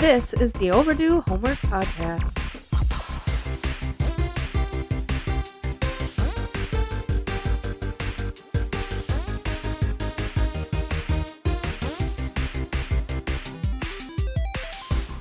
This is the Overdue Homework Podcast.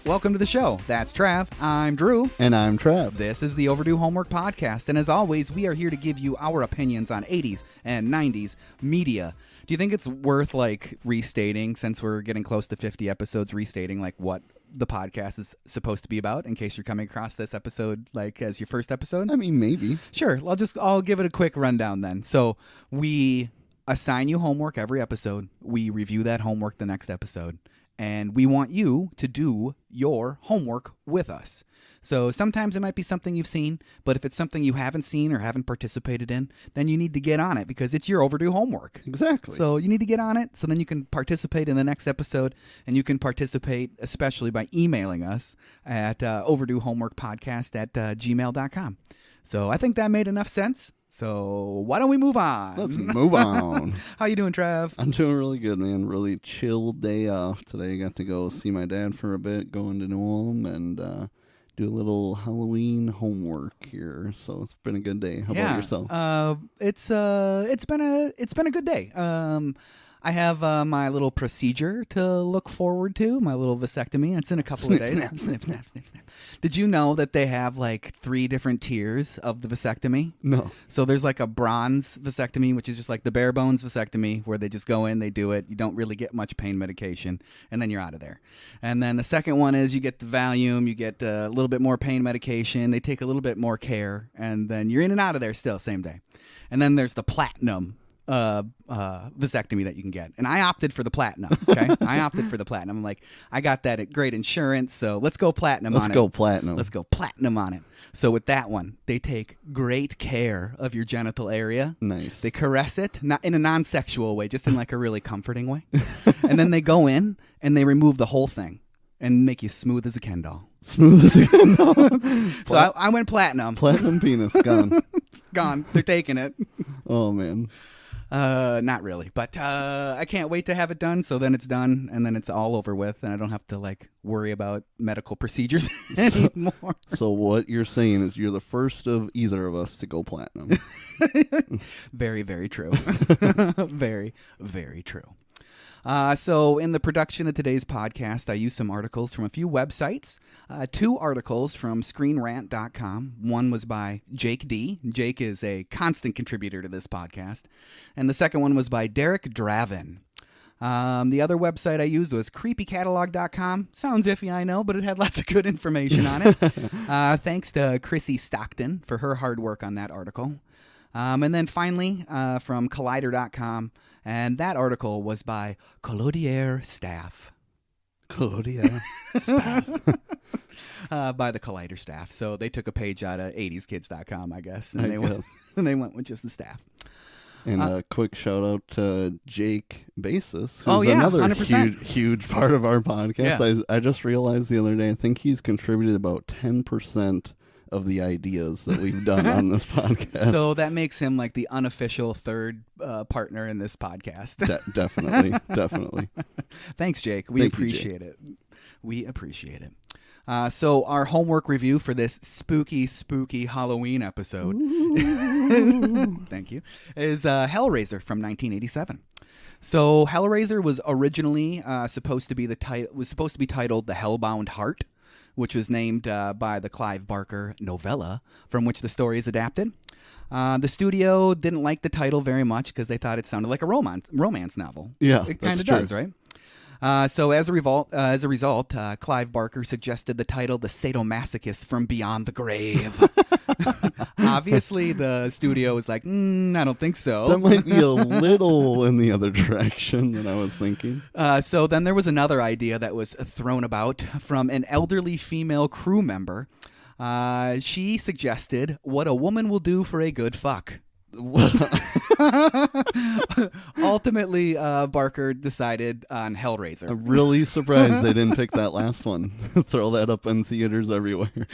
Welcome to the show. That's Trav. I'm Drew. And I'm Trav. This is the Overdue Homework Podcast. And as always, we are here to give you our opinions on 80s and 90s media. Do you think it's worth, restating, since we're getting close to 50 episodes, restating, what the podcast is supposed to be about, in case you're coming across this episode, as your first episode? I mean, maybe. Sure. I'll give it a quick rundown then. So we assign you homework every episode. We review that homework the next episode. And we want you to do your homework with us. So sometimes it might be something you've seen, but if it's something you haven't seen or haven't participated in, then you need to get on it because it's your overdue homework. Exactly. So you need to get on it so then you can participate in the next episode, and you can participate especially by emailing us at overduehomeworkpodcast@gmail.com. So I think that made enough sense. So why don't we move on? Let's move on. How you doing, Trav? I'm doing really good, man. Really chill day off today. I got to go see my dad for a bit, go into New Ulm, and do a little Halloween homework here. So it's been a good day. How about yourself? It's been a good day. I have my little procedure to look forward to, my little vasectomy. It's in a couple of days. Snip, snap. Did you know that they have 3 different tiers of the vasectomy? No. So there's a bronze vasectomy, which is just the bare bones vasectomy, where they just go in, they do it. You don't really get much pain medication, and then you're out of there. And then the second one is you get the Valium, you get a little bit more pain medication. They take a little bit more care, and then you're in and out of there still, same day. And then there's the platinum vasectomy that you can get, and I opted for the platinum. Okay, I opted for the platinum. I'm like, I got that at great insurance, so let's go platinum. Let's go platinum on it. So with that one, they take great care of your genital area. Nice. They caress it, not in a non-sexual way, just in a really comforting way. And then they go in and they remove the whole thing and make you smooth as a Ken doll. Smooth as a Ken doll. So I went platinum. Platinum penis gone. It's gone. They're taking it. Oh man. Not really, but I can't wait to have it done. So then it's done, and then it's all over with, and I don't have to worry about medical procedures anymore. So what you're saying is you're the first of either of us to go platinum. Very, very true. Very, very true. So in the production of today's podcast, I used some articles from a few websites. 2 articles from ScreenRant.com. One was by Jake D. Jake is a constant contributor to this podcast. And the second one was by Derek Dravin. The other website I used was creepycatalog.com. Sounds iffy, I know, but it had lots of good information on it. Thanks to Chrissy Stockton for her hard work on that article. And then finally, from Collider.com, and that article was by Collodier Staff. Collodier Staff. By the Collider staff. So they took a page out of 80skids.com, I guess, and they went with just the staff. And a quick shout out to Jake Basis, who's another 100%. huge part of our podcast. Yeah. I just realized the other day, I think he's contributed about 10% of the ideas that we've done on this podcast. So that makes him the unofficial third partner in this podcast. Definitely. Thanks, Jake. We appreciate it. We appreciate it. So our homework review for this spooky Halloween episode, thank you, is Hellraiser from 1987. So Hellraiser was originally supposed to be titled The Hellbound Heart, which was named by the Clive Barker novella from which the story is adapted. The studio didn't like the title very much because they thought it sounded like a romance novel. Yeah, it kind of does, right? So as a result, Clive Barker suggested the title The Sadomasochist from Beyond the Grave. Obviously, the studio was like, I don't think so. That might be a little in the other direction than I was thinking. So then there was another idea that was thrown about from an elderly female crew member. She suggested what a woman will do for a good fuck. Ultimately, Barker decided on Hellraiser. I'm really surprised they didn't pick that last one. Throw that up in theaters everywhere.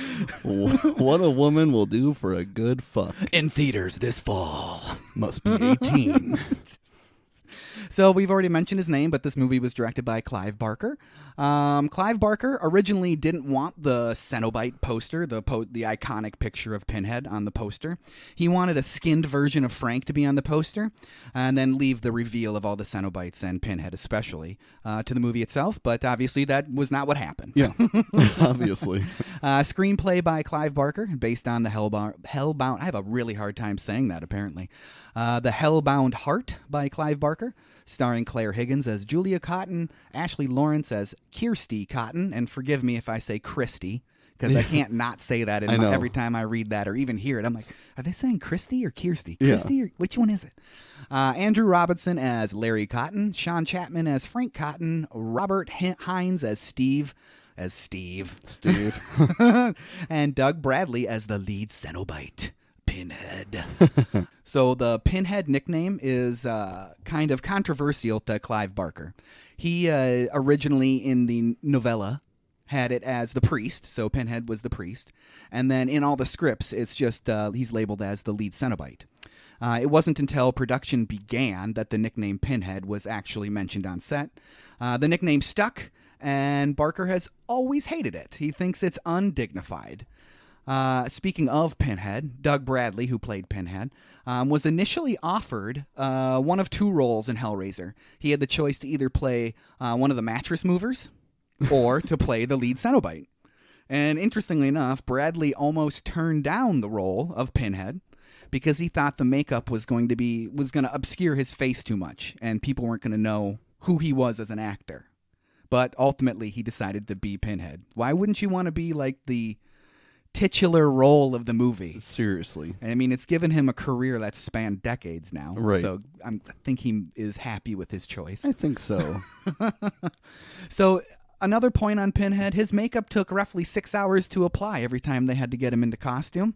What a woman will do for a good fuck. In theaters this fall. Must be 18. So we've already mentioned his name, but this movie was directed by Clive Barker. Clive Barker originally didn't want the Cenobite poster, the iconic picture of Pinhead on the poster. He wanted a skinned version of Frank to be on the poster, and then leave the reveal of all the Cenobites and Pinhead especially to the movie itself. But obviously that was not what happened. Yeah, obviously. Screenplay by Clive Barker, based on the Hellbound. I have a really hard time saying that, apparently. The Hellbound Heart by Clive Barker, starring Claire Higgins as Julia Cotton, Ashley Lawrence as Kirsty Cotton, and forgive me if I say Christy, because I can't not say that every time I read that or even hear it. I'm like, are they saying Christy or Kirsty? Christy or which one is it? Andrew Robinson as Larry Cotton, Sean Chapman as Frank Cotton, Robert Hines as Steve, and Doug Bradley as the lead Cenobite, Pinhead. So the Pinhead nickname is kind of controversial to Clive Barker. He originally in the novella had it as the priest, so Pinhead was the priest. And then in all the scripts, it's just he's labeled as the lead Cenobite. It wasn't until production began that the nickname Pinhead was actually mentioned on set. The nickname stuck, and Barker has always hated it. He thinks it's undignified. Speaking of Pinhead, Doug Bradley, who played Pinhead, was initially offered one of two roles in Hellraiser. He had the choice to either play one of the mattress movers or to play the lead Cenobite. And interestingly enough, Bradley almost turned down the role of Pinhead because he thought the makeup was going to obscure his face too much and people weren't going to know who he was as an actor. But ultimately, he decided to be Pinhead. Why wouldn't you want to be like the titular role of the movie? Seriously. I mean, it's given him a career that's spanned decades now. Right. So I think he is happy with his choice. I think so. So another point on Pinhead, his makeup took roughly 6 hours to apply every time they had to get him into costume.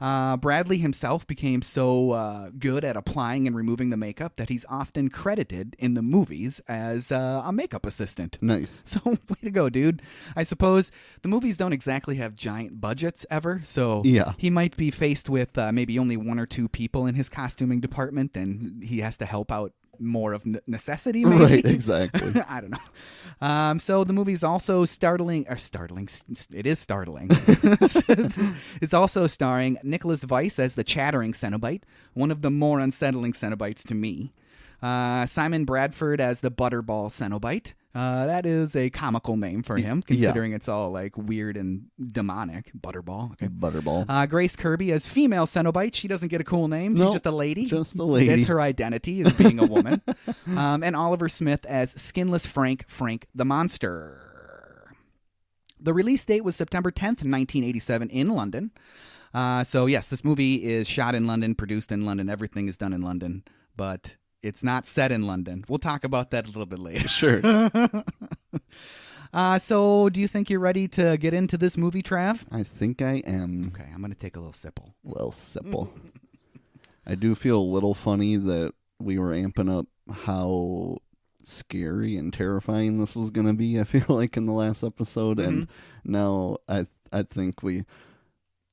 Bradley himself became so good at applying and removing the makeup that he's often credited in the movies as a makeup assistant. Nice. So way to go, dude. I suppose the movies don't exactly have giant budgets ever, so he might be faced with maybe only one or two people in his costuming department, and he has to help out more of necessity, maybe? Right, exactly. I don't know. So the movie's also startling. It is startling. It's also starring Nicholas Weiss as the chattering Cenobite, one of the more unsettling Cenobites to me. Simon Bradford as the Butterball Cenobite. That is a comical name for him, considering it's all like weird and demonic. Butterball. Okay. Butterball. Grace Kirby as female Cenobite. She doesn't get a cool name. She's just a lady. Just a lady. That's her identity, as being a woman. And Oliver Smith as Skinless Frank the Monster. The release date was September 10th, 1987 in London. So yes, this movie is shot in London, produced in London. Everything is done in London, but it's not set in London. We'll talk about that a little bit later. Sure. So do you think you're ready to get into this movie, Trav? I think I am. Okay, I'm going to take a little sipple. I do feel a little funny that we were amping up how scary and terrifying this was going to be, I feel like, in the last episode. Mm-hmm. And now I think we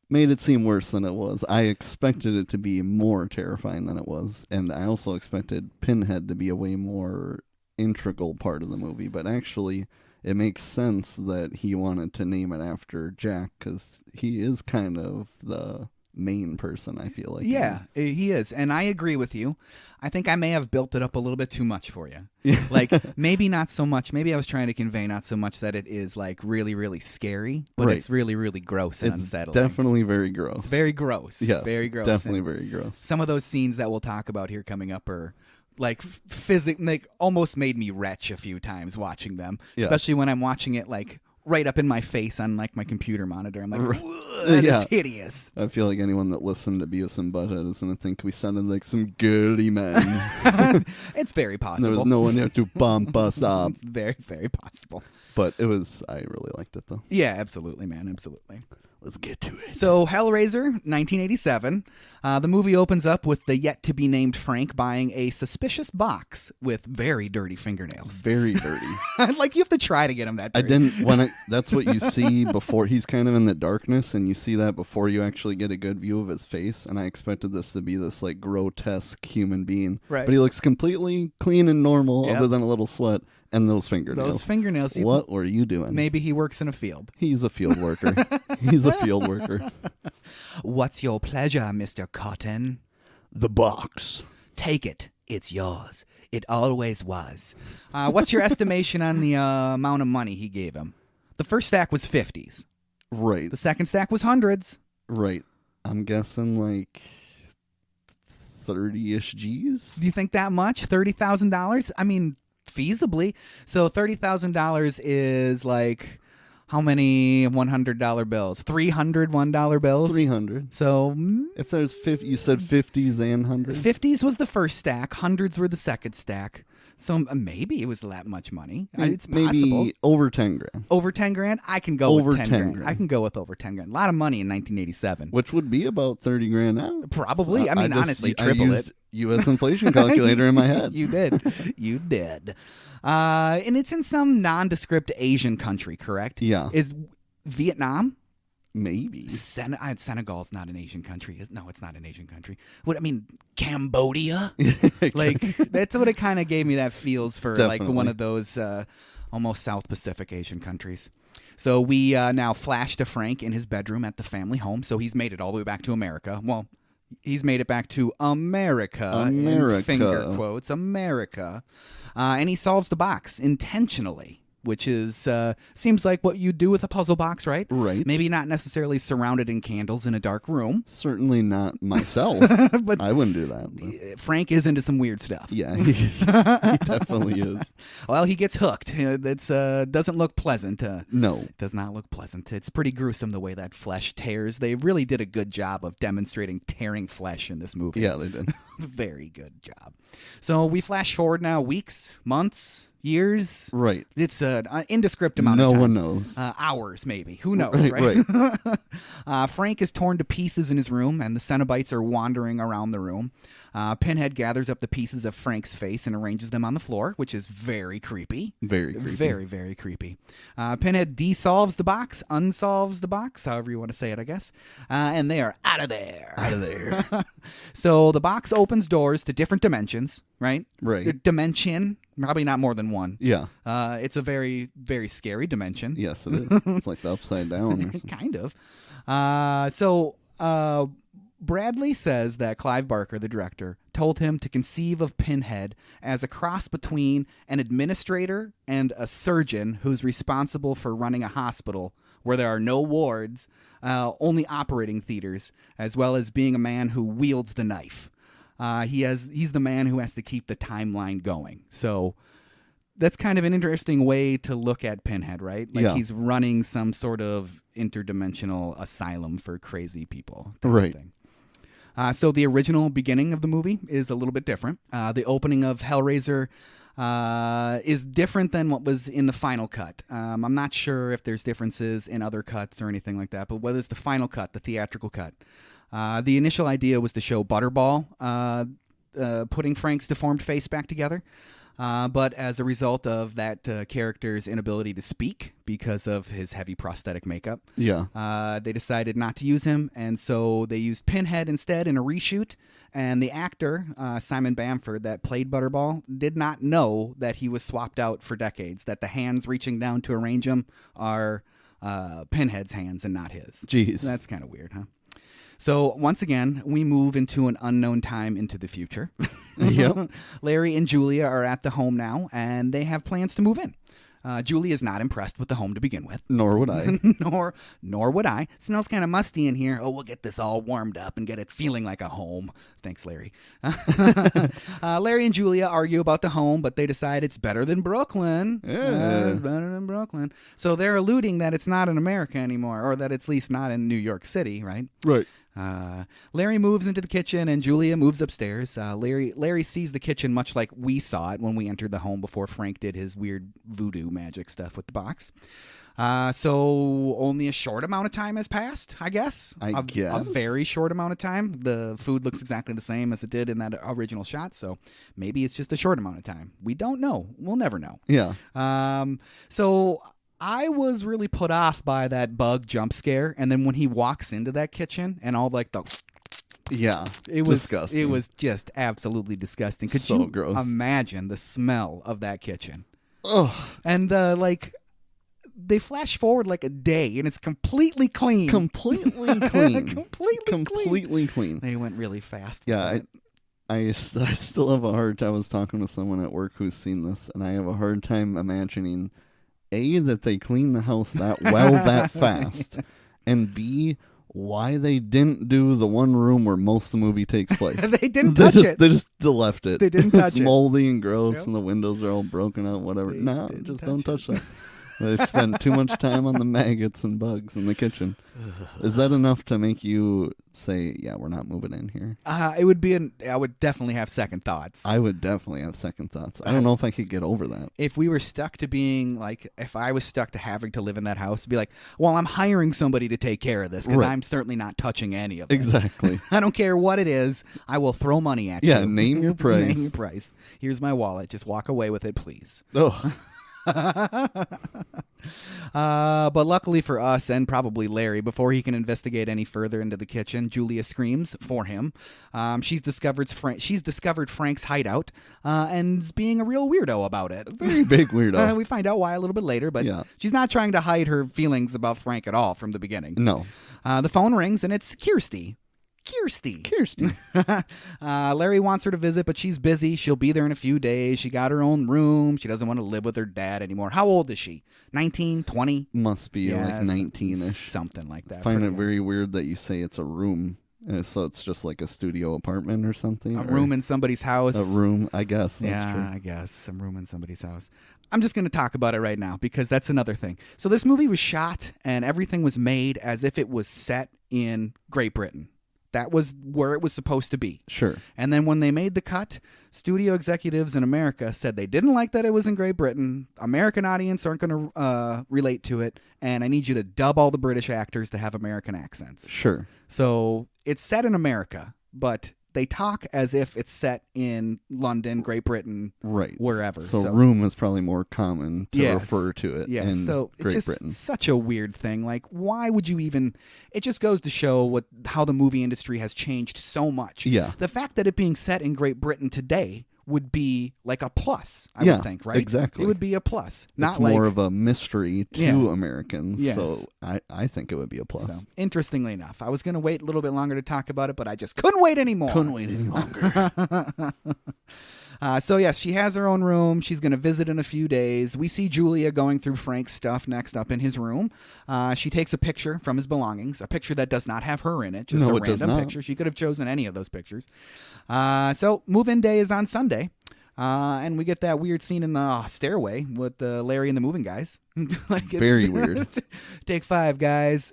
made it seem worse than it was. I expected it to be more terrifying than it was, and I also expected Pinhead to be a way more integral part of the movie, but actually it makes sense that he wanted to name it after Jack, because he is kind of the main person, I feel like. Yeah, he is, and I agree with you. I think I may have built it up a little bit too much for you. Like, maybe not so much. Maybe I was trying to convey not so much that it is, like, really, really scary, but it's really, really gross and unsettling. Definitely very gross. It's very gross. Yes, very gross. Definitely very gross. Some of those scenes that we'll talk about here coming up are, like, almost made me retch a few times watching them, especially when I'm watching it, like, right up in my face on, like, my computer monitor. I'm like, that is hideous. I feel like anyone that listened to Beavis and Butthead is going to think we sounded like some girly men. It's very possible. There was no one here to bump us up. It's very, very possible. But I really liked it, though. Yeah, absolutely, man, absolutely. Let's get to it. So, Hellraiser, 1987. The movie opens up with the yet-to-be-named Frank buying a suspicious box with very dirty fingernails. Very dirty. Like, you have to try to get him that dirty. That's what you see before. He's kind of in the darkness, and you see that before you actually get a good view of his face, and I expected this to be this, like, grotesque human being. Right. But he looks completely clean and normal, Yep. other than a little sweat and those fingernails. Those fingernails. What were you doing? Maybe he works in a field. He's a field worker. He's a field worker. What's your pleasure, Mr. Cotton? The box. Take it. It's yours. It always was. What's your estimation on the amount of money he gave him? The first stack was 50s. Right. The second stack was hundreds. Right. I'm guessing like 30-ish G's. Do you think that much? $30,000? I mean, feasibly. So $30,000 is like how many $100 bills? 300 $1 bills? 300. So If there's 50, you said 50s and 100s? 50s was the first stack. Hundreds were the second stack. So maybe it was that much money. It's possible. Maybe over 10 grand. Over 10 grand? I can go Over with 10 grand. 10 grand. I can go with over 10 grand. A lot of money in 1987. Which would be about 30 grand now. Probably. I mean, honestly, triple I used it. U.S. inflation calculator in my head. You did. You did. And it's in some nondescript Asian country, correct? Yeah. Is Vietnam? Maybe. Senegal's not an Asian country. No, it's not an Asian country. What I mean, Cambodia? Like, that's what it kind of gave me that feels for, like, one of those almost South Pacific Asian countries. So we now flash to Frank in his bedroom at the family home. So he's made it all the way back to America. Well, he's made it back to America. In finger quotes, America. And he solves the box intentionally, which is seems like what you do with a puzzle box, right? Right. Maybe not necessarily surrounded in candles in a dark room. Certainly not myself. But I wouldn't do that. Frank is into some weird stuff. Yeah, he definitely is. Well, he gets hooked. It's doesn't look pleasant. No. Does not look pleasant. It's pretty gruesome the way that flesh tears. They really did a good job of demonstrating tearing flesh in this movie. Yeah, they did. Very good job. So we flash forward now weeks, months, years. Right. It's an indescript amount of No time. one knows. Hours, maybe. Who knows, right? Frank is torn to pieces in his room, and the Cenobites are wandering around the room. Pinhead gathers up the pieces of Frank's face and arranges them on the floor, which is very creepy. Very creepy. Very, very creepy. Pinhead desolves the box, unsolves the box, however you want to say it, I guess. And they are out of there. Out of there. So the box opens doors to different dimensions, right? Right. Dimension, probably not more than one. Yeah. It's a very, very scary dimension. Yes, it is. It's like the upside down or something. Kind of. Bradley says that Clive Barker, the director, told him to conceive of Pinhead as a cross between an administrator and a surgeon who's responsible for running a hospital where there are no wards, only operating theaters, as well as being a man who wields the knife. He's the man who has to keep the timeline going. So that's kind of an interesting way to look at Pinhead, right? Like he's running some sort of interdimensional asylum for crazy people. Right. So the original beginning of the movie is a little bit different. The opening of Hellraiser is different than what was in the final cut. I'm not sure if there's differences in other cuts or anything like that, but whether it's the final cut, the theatrical cut. The initial idea was to show Butterball putting Frank's deformed face back together. But as a result of that character's inability to speak because of his heavy prosthetic makeup, they decided not to use him, and so they used Pinhead instead in a reshoot. And the actor, Simon Bamford, that played Butterball, did not know that he was swapped out for decades, that the hands reaching down to arrange him are Pinhead's hands and not his. Jeez. That's kind of weird, huh? So once again, we move into an unknown time into the future. Yep. Larry and Julia are at the home now, and they have plans to move in. Julie is not impressed with the home to begin with. Nor would I. Nor would I. It smells kind of musty in here. Oh, we'll get this all warmed up and get it feeling like a home. Thanks, Larry. Larry and Julia argue about the home, but they decide it's better than Brooklyn. Yeah. It's better than Brooklyn. So they're alluding that it's not in America anymore, or that it's at least not in New York City, right? Right. Larry moves into the kitchen and Julia moves upstairs. Larry sees the kitchen much like we saw it when we entered the home before Frank did his weird voodoo magic stuff with the box. So only a short amount of time has passed, I guess. I guess. A very short amount of time. The food looks exactly the same as it did in that original shot, so maybe it's just a short amount of time. We don't know. We'll never know. Yeah. So I was really put off by that bug jump scare, and then when he walks into that kitchen and all like the... Yeah, it was disgusting. It was just absolutely disgusting. Could So you gross. imagine the smell of that kitchen? Ugh. And they flash forward like a day, and it's completely clean. Completely clean. Completely clean. They went really fast. Yeah, with I still have a hard time. I was talking to someone at work who's seen this, and I have a hard time imagining, A, that they clean the house that well that fast, and B, why they didn't do the one room where most of the movie takes place. They didn't touch it. They just left it. They didn't touch it's it. moldy and gross, Yep. and the windows are all broken out, whatever. They No, didn't just touch don't it. touch that. They spend too much time on the maggots and bugs in the kitchen. Is that enough to make you say, yeah, we're not moving in here? It would be I would definitely have second thoughts. I would definitely have second thoughts. I don't know if I could get over that. If we were stuck to being like, if I was stuck to having to live in that house, it'd be like, well, I'm hiring somebody to take care of this because Right. I'm certainly not touching any of it. Exactly. I don't care what it is. I will throw money at you. Yeah, name your price. Name your price. Here's my wallet. Just walk away with it, please. Oh, But luckily for us and probably Larry, before he can investigate any further into the kitchen, Julia screams for him. She's discovered Frank's hideout and is being a real weirdo about it. very big weirdo. We find out why a little bit later, but Yeah. she's not trying to hide her feelings about Frank at all from the beginning. No. The phone rings and it's Kirsty. Kirsty. Larry wants her to visit, but she's busy. She'll be there in a few days. She got her own room. She doesn't want to live with her dad anymore. How old is she? 19, 20? Must be like 19-ish. Something like that. I find it Pretty very weird that you say it's a room. So it's just like a studio apartment or something? A room in somebody's house. A room, I guess. That's true. I guess. Some room in somebody's house. I'm just going to talk about it right now because that's another thing. So this movie was shot and everything was made as if it was set in Great Britain. That was where it was supposed to be. Sure. And then when they made the cut, studio executives in America said they didn't like that it was in Great Britain. American audience aren't going to relate to it. And I need you to dub all the British actors to have American accents. Sure. So it's set in America, but they talk as if it's set in London, Great Britain, Right. wherever. So room is probably more common to Yes. refer to it Yeah, in so it's Great just Britain. such a weird thing. Like, why would you even? It just goes to show how the movie industry has changed so much. Yeah. The fact that it being set in Great Britain today would be like a plus, I Yeah, would think, right? exactly. It would be a plus. Not It's like more of a mystery to Yeah. Americans, Yes. so I think it would be a plus. so. Interestingly enough, I was going to wait a little bit longer to talk about it, but I just couldn't wait anymore. Couldn't wait any longer. So yes, she has her own room. She's going to visit in a few days. We see Julia going through Frank's stuff next up in his room. She takes a picture from his belongings, a picture that does not have her in it, just No, a it does random not. picture. She could have chosen any of those pictures. So move-in day is on Sunday. And we get that weird scene in the stairway with Larry and the moving guys. Like it's, Very weird. Take 5, guys.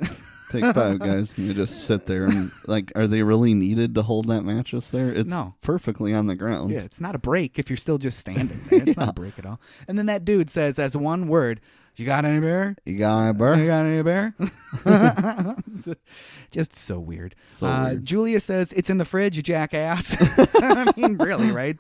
Take 5, guys, and you just sit there and like, are they really needed to hold that mattress there? It's No. perfectly on the ground. Yeah, it's not a break if you're still just standing there. It's not a break at all. And then that dude says, as one word, "You got any beer? You got it, You bro? got any beer?" Just so weird. So weird. Julia says, "It's in the fridge, you jackass." I mean, really, right?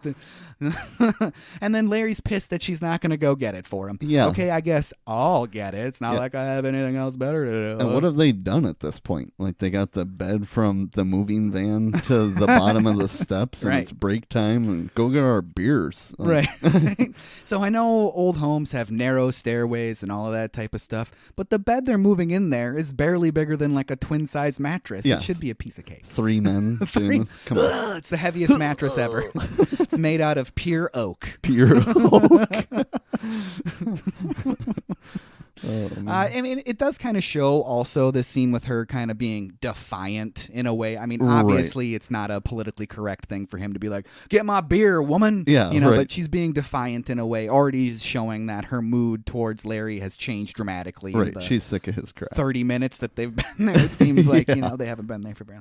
And then Larry's pissed that she's not going to go get it for him. Yeah. Okay, I guess I'll get it. It's not Yeah. like I have anything else better to do. And what have they done at this point? Like, they got the bed from the moving van to the bottom of the steps, and Right. it's break time, and go get our beers. Like, Right. So I know old homes have narrow stairways and all of that type of stuff, but the bed they're moving in there is barely bigger than like a twin-size mattress. Yeah. It should be a piece of cake. 3 men doing this. Come on. Ugh, it's the heaviest mattress ever. It's made out of pure oak. Pure oak. Oh, man. I mean, it does kind of show also this scene with her kind of being defiant in a way. I mean, Right. obviously it's not a politically correct thing for him to be like, "Get my beer, woman." Yeah, you know, right. but she's being defiant in a way, already showing that her mood towards Larry has changed dramatically. in Right, the she's sick of his crap. 30 minutes that they've been there. It seems like, you know, they haven't been there for very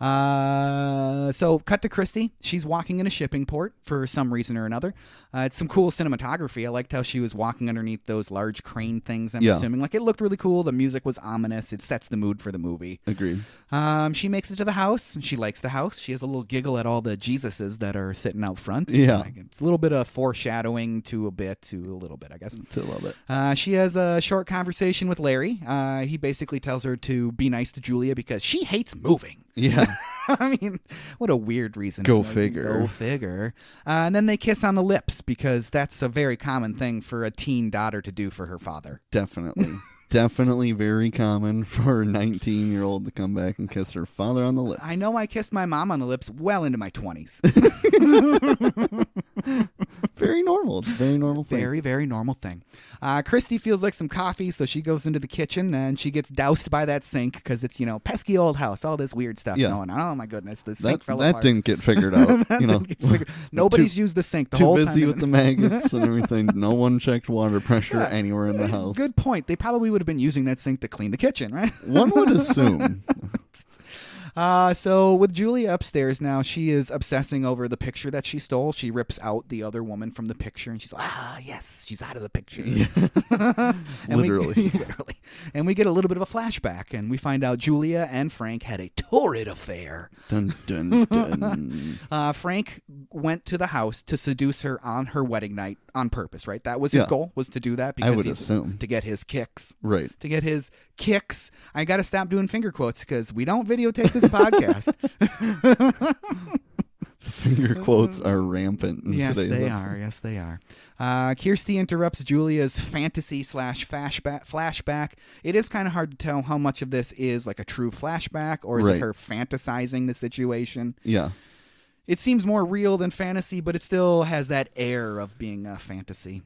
long. So cut to Christy. She's walking in a shipping port for some reason or another. It's some cool cinematography. I liked how she was walking underneath those large crane things I'm assuming. Like, it looked really cool. The music was ominous. It sets the mood for the movie. Agreed. She makes it to the house. She likes the house. She has a little giggle at all the Jesuses that are sitting out front. Yeah. So it's a little bit of foreshadowing to a little bit, I guess. To a little bit. She has a short conversation with Larry. He basically tells her to be nice to Julia because she hates moving. Yeah. I mean, what a weird reason. Go figure. Go figure. And then they kiss on the lips because that's a very common thing for a teen daughter to do for her father. Definitely. Definitely very common for a 19-year-old to come back and kiss her father on the lips. I know I kissed my mom on the lips well into my 20s. Very normal. It's a very normal thing. Very, very normal thing. Christy feels like some coffee, so she goes into the kitchen and she gets doused by that sink because it's, pesky old house, all this weird stuff going on. Oh, my goodness. The sink fell apart. That didn't get figured out. Nobody's used the sink the whole time. Too busy with the maggots and everything. No one checked water pressure anywhere in the house. Good point. They probably would have been using that sink to clean the kitchen, right? One would assume. So with Julia upstairs now, she is obsessing over the picture that she stole. She rips out the other woman from the picture, and she's like, yes, she's out of the picture. Yeah. Literally. Literally. And we get a little bit of a flashback, and we find out Julia and Frank had a torrid affair. Dun, dun, dun. Frank went to the house to seduce her on her wedding night on purpose, right? That was his goal, was to do that because I would assume. To get his kicks. Right. To get his kicks. I got to stop doing finger quotes because we don't videotape this podcast. Finger quotes are rampant in yes, today's they episode. are. Yes, they are. Kirsty interrupts Julia's fantasy / flashback. It is kind of hard to tell how much of this is like a true flashback or is it her fantasizing the situation. Yeah. It seems more real than fantasy, but it still has that air of being a fantasy.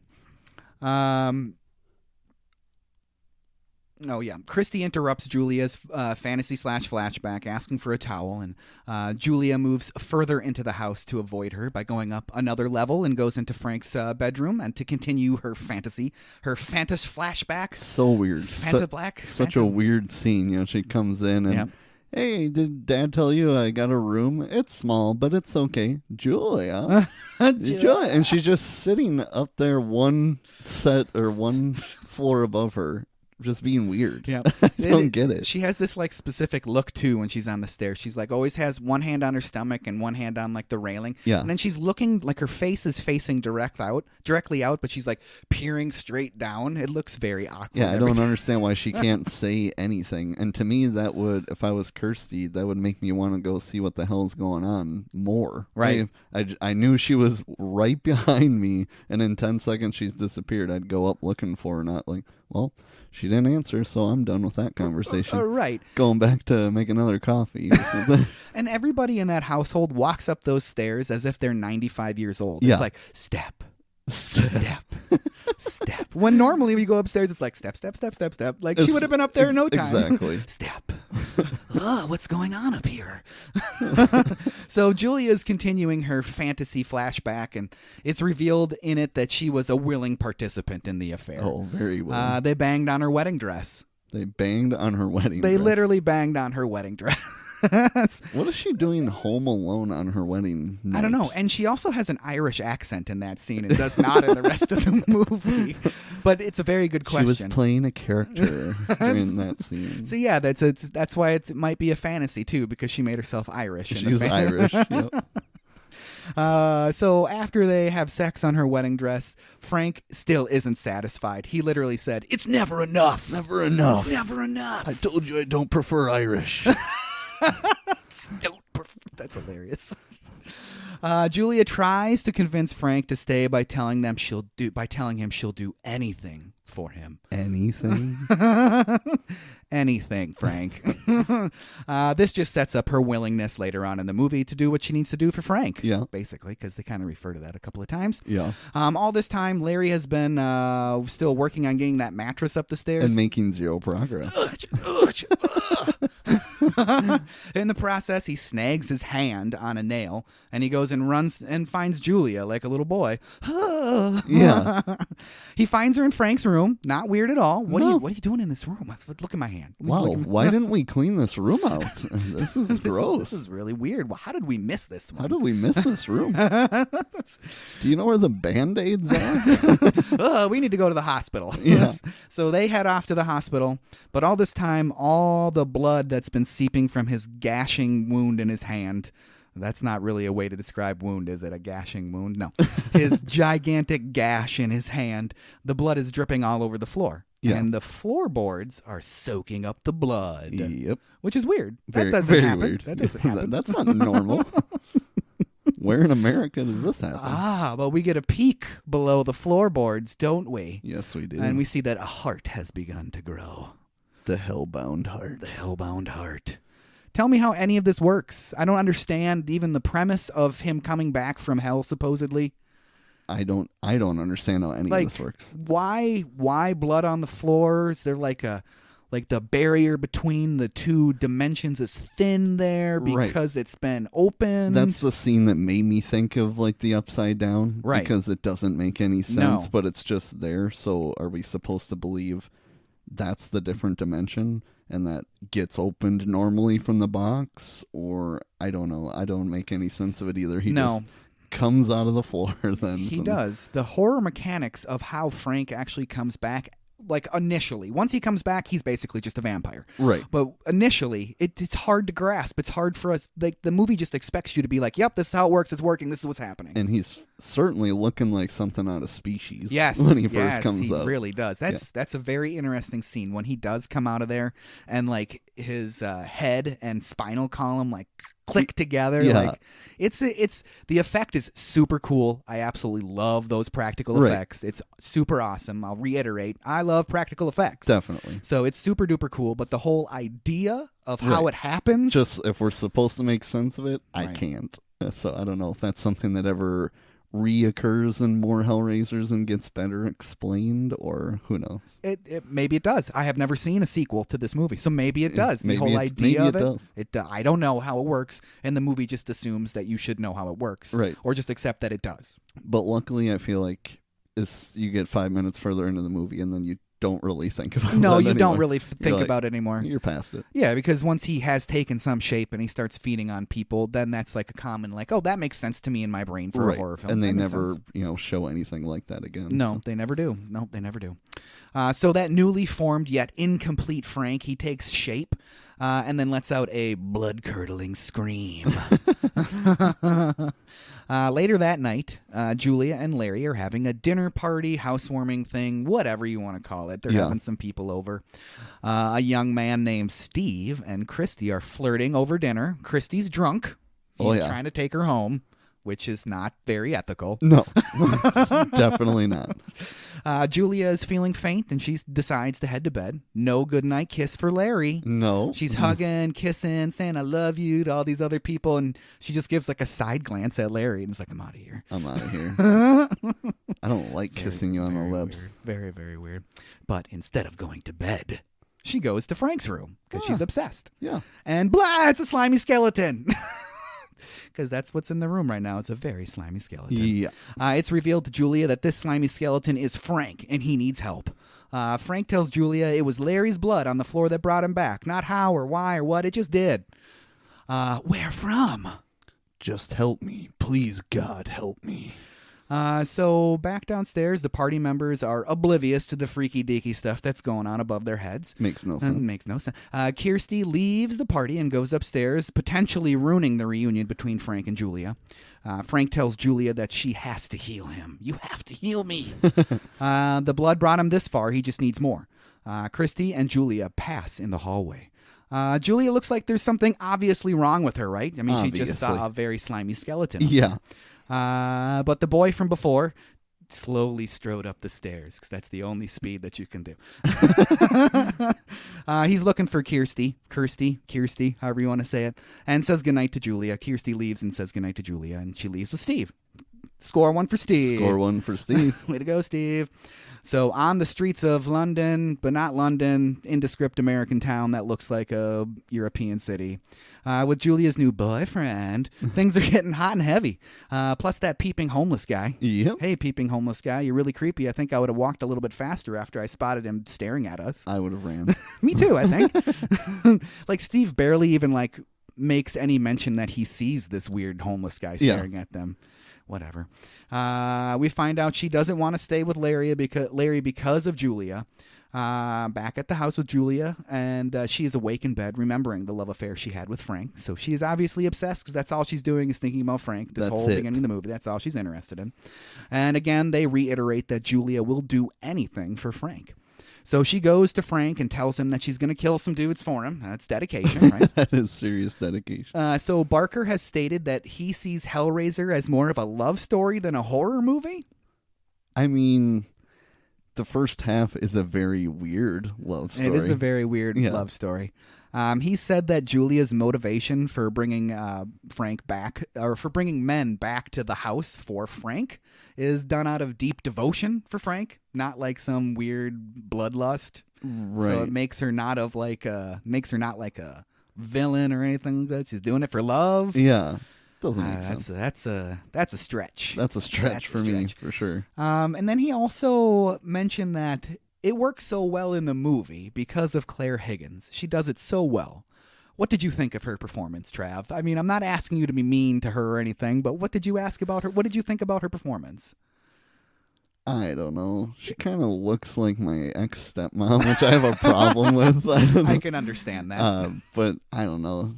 Christy interrupts Julia's fantasy / flashback, asking for a towel, and Julia moves further into the house to avoid her by going up another level and goes into Frank's bedroom and to continue her fantasy, her flashback. So weird. Such a weird scene. She comes in and, hey, did Dad tell you I got a room? It's small, but it's okay. Julia. Julia. And she's just sitting up there one floor above her. Just being weird. Yeah. I don't get it. She has this like specific look too when she's on the stairs. She's like always has one hand on her stomach and one hand on like the railing. Yeah. And then she's looking like her face is facing directly out, but she's like peering straight down. It looks very awkward. Yeah, I don't understand why she can't say anything. And to me, that would, if I was Kirsty, that would make me want to go see what the hell's going on more. Right. I knew she was right behind me, and in 10 seconds she's disappeared. I'd go up looking for her, not like, well, she didn't answer, so I'm done with that conversation. Right. Going back to make another coffee or something. And everybody in that household walks up those stairs as if they're 95 years old. Yeah. It's like, step, step, step. When normally we go upstairs, it's like, step, step, step, step, step. Like, she would have been up there in no time. Exactly. Step. What's going on up here? So Julia's continuing her fantasy flashback, and it's revealed in it that she was a willing participant in the affair. Oh, very well. They banged on her wedding dress. They banged on her wedding dress. They literally banged on her wedding dress. What is she doing home alone on her wedding night? I don't know. And she also has an Irish accent in that scene and does not in the rest of the movie. But it's a very good question. She was playing a character during that scene. So yeah, that's why it might be a fantasy too, because she made herself Irish. She's Irish. Yep. So after they have sex on her wedding dress, Frank still isn't satisfied. He literally said, "It's never enough. Never enough. It's never enough. I told you I don't prefer Irish." That's hilarious. Julia tries to convince Frank to stay by telling him she'll do anything for him. Anything? Anything, Frank. This just sets up her willingness later on in the movie to do what she needs to do for Frank. Yeah. Basically, because they kind of refer to that a couple of times. Yeah. All this time, Larry has been still working on getting that mattress up the stairs. And making zero progress. In the process, he snags his hand on a nail, and he goes and runs and finds Julia like a little boy. Yeah. He finds her in Frank's room. Not weird at all. What No. are you doing in this room? Look at my hand. Wow, Look at my- why didn't we clean this room out? This is gross. This is really weird. Well, how did we miss this one? How did we miss this room? Do you know where the Band-Aids are? We need to go to the hospital. Yeah. So they head off to the hospital, but all this time, all the blood that's been seeping from his gashing wound in his hand, that's not really a way to describe wound, is it? A gashing wound? No. His gigantic gash in his hand, the blood is dripping all over the floor. Yeah. And the floorboards are soaking up the blood. Yep. Which is weird. Very, that doesn't very happen. weird. That doesn't happen. That's not normal. Where in America does this happen? But we get a peek below the floorboards, don't we? Yes, we do. And we see that a heart has begun to grow. The hellbound heart. The hellbound heart. Tell me how any of this works. I don't understand even the premise of him coming back from hell, supposedly. I don't understand how any of this works. Why blood on the floor? Is there like the barrier between the two dimensions is thin there because it's been opened? That's the scene that made me think of like the Upside Down. Right. Because it doesn't make any sense, No. but it's just there. So are we supposed to believe that's the different dimension and that gets opened normally from the box? Or I don't know. I don't make any sense of it either. He just comes out of the floor then. He does. The horror mechanics of how Frank actually comes back, like initially. Once he comes back, he's basically just a vampire. Right. But initially, it's hard to grasp. It's hard for us. Like the movie just expects you to be like, yep, this is how it works. It's working. This is what's happening. And he's certainly looking like something out of Species. Yes, when he first comes he up. really does. That's a very interesting scene when he does come out of there and like his head and spinal column like click together. Yeah. Like it's the effect is super cool. I absolutely love those practical effects. It's super awesome. I'll reiterate, I love practical effects. Definitely. So it's super duper cool, but the whole idea of how it happens, Just if we're supposed to make sense of it, I Right. can't. So I don't know if that's something that ever reoccurs in more Hellraisers and gets better explained, or who knows. maybe it does. I have never seen a sequel to this movie, so maybe it does. Maybe the whole idea of maybe it, I don't know how it works, and the movie just assumes that you should know how it works, Right. or just accept that it does. But luckily, I feel like you get 5 minutes further into the movie and then you don't really think about it. No, you anymore. don't really think like, about it anymore. You're past it. Yeah, because once he has taken some shape and he starts feeding on people, then that's like a common, like, oh, that makes sense to me in my brain for a horror film. And they That makes never, sense. show anything like that again. No, so. they never do. No, they never do. So that newly formed yet incomplete Frank, he takes shape and then lets out a blood-curdling scream. Later that night, Julia and Larry are having a dinner party, housewarming thing, whatever you want to call it. They're having some people over. A young man named Steve and Christy are flirting over dinner. Christy's drunk. He's trying to take her home, which is not very ethical. No, definitely not. Julia is feeling faint, and she decides to head to bed. No goodnight kiss for Larry. No. She's hugging, kissing, saying, I love you to all these other people, and she just gives like a side glance at Larry, and is like, I'm out of here. I'm out of here. I don't like kissing you on the lips. Weird. Very, very weird. But instead of going to bed, she goes to Frank's room, because she's obsessed. Yeah. And blah, it's a slimy skeleton. Because that's what's in the room right now. It's a very slimy skeleton. Yeah. It's revealed to Julia that this slimy skeleton is Frank, and he needs help. Frank tells Julia it was Larry's blood on the floor that brought him back. Not how or why or what, it just did. Where from? Just help me. Please, God, help me. So back downstairs, the party members are oblivious to the freaky deaky stuff that's going on above their heads. Makes no sense. Makes no sense. Kirsty leaves the party and goes upstairs, potentially ruining the reunion between Frank and Julia. Frank tells Julia that she has to heal him. You have to heal me. The blood brought him this far. He just needs more. Kirsty and Julia pass in the hallway. Julia looks like there's something obviously wrong with her, right? I mean, she just saw a very slimy skeleton. Yeah. But the boy from before slowly strode up the stairs, because that's the only speed that you can do. He's looking for Kirsty, however you want to say it, and says goodnight to Julia. Kirsty leaves and says goodnight to Julia, and she leaves with Steve. Score one for Steve. Score one for Steve. Way to go, Steve. So on the streets of London, but not London, indescript American town that looks like a European city, with Julia's new boyfriend, things are getting hot and heavy. Plus that peeping homeless guy. Yep. Hey, peeping homeless guy, you're really creepy. I think I would have walked a little bit faster after I spotted him staring at us. I would have ran. Me too, I think. Like Steve barely even like makes any mention that he sees this weird homeless guy staring at them. Whatever. We find out she doesn't want to stay with Larry because of Julia. Back at the house with Julia, and she is awake in bed, remembering the love affair she had with Frank. So she is obviously obsessed because that's all she's doing is thinking about Frank. This whole beginning of the movie, that's all she's interested in. And again, they reiterate that Julia will do anything for Frank. So she goes to Frank and tells him that she's going to kill some dudes for him. That's dedication, right? That is serious dedication. So Barker has stated that he sees Hellraiser as more of a love story than a horror movie. I mean, the first half is a very weird love story. It is a very weird love story. He said that Julia's motivation for bringing Frank back, or for bringing men back to the house for Frank, is done out of deep devotion for Frank, not like some weird bloodlust. Right. So it makes her not like a villain or anything like that. She's doing it for love. Yeah. Doesn't make sense. That's a stretch. That's a stretch for me, for sure. And then he also mentioned that it works so well in the movie because of Claire Higgins. She does it so well. What did you think of her performance, Trav? I mean, I'm not asking you to be mean to her or anything, but what did you ask about her? What did you think about her performance? I don't know. She kind of looks like my ex-stepmom, which I have a problem with. I can understand that. But I don't know.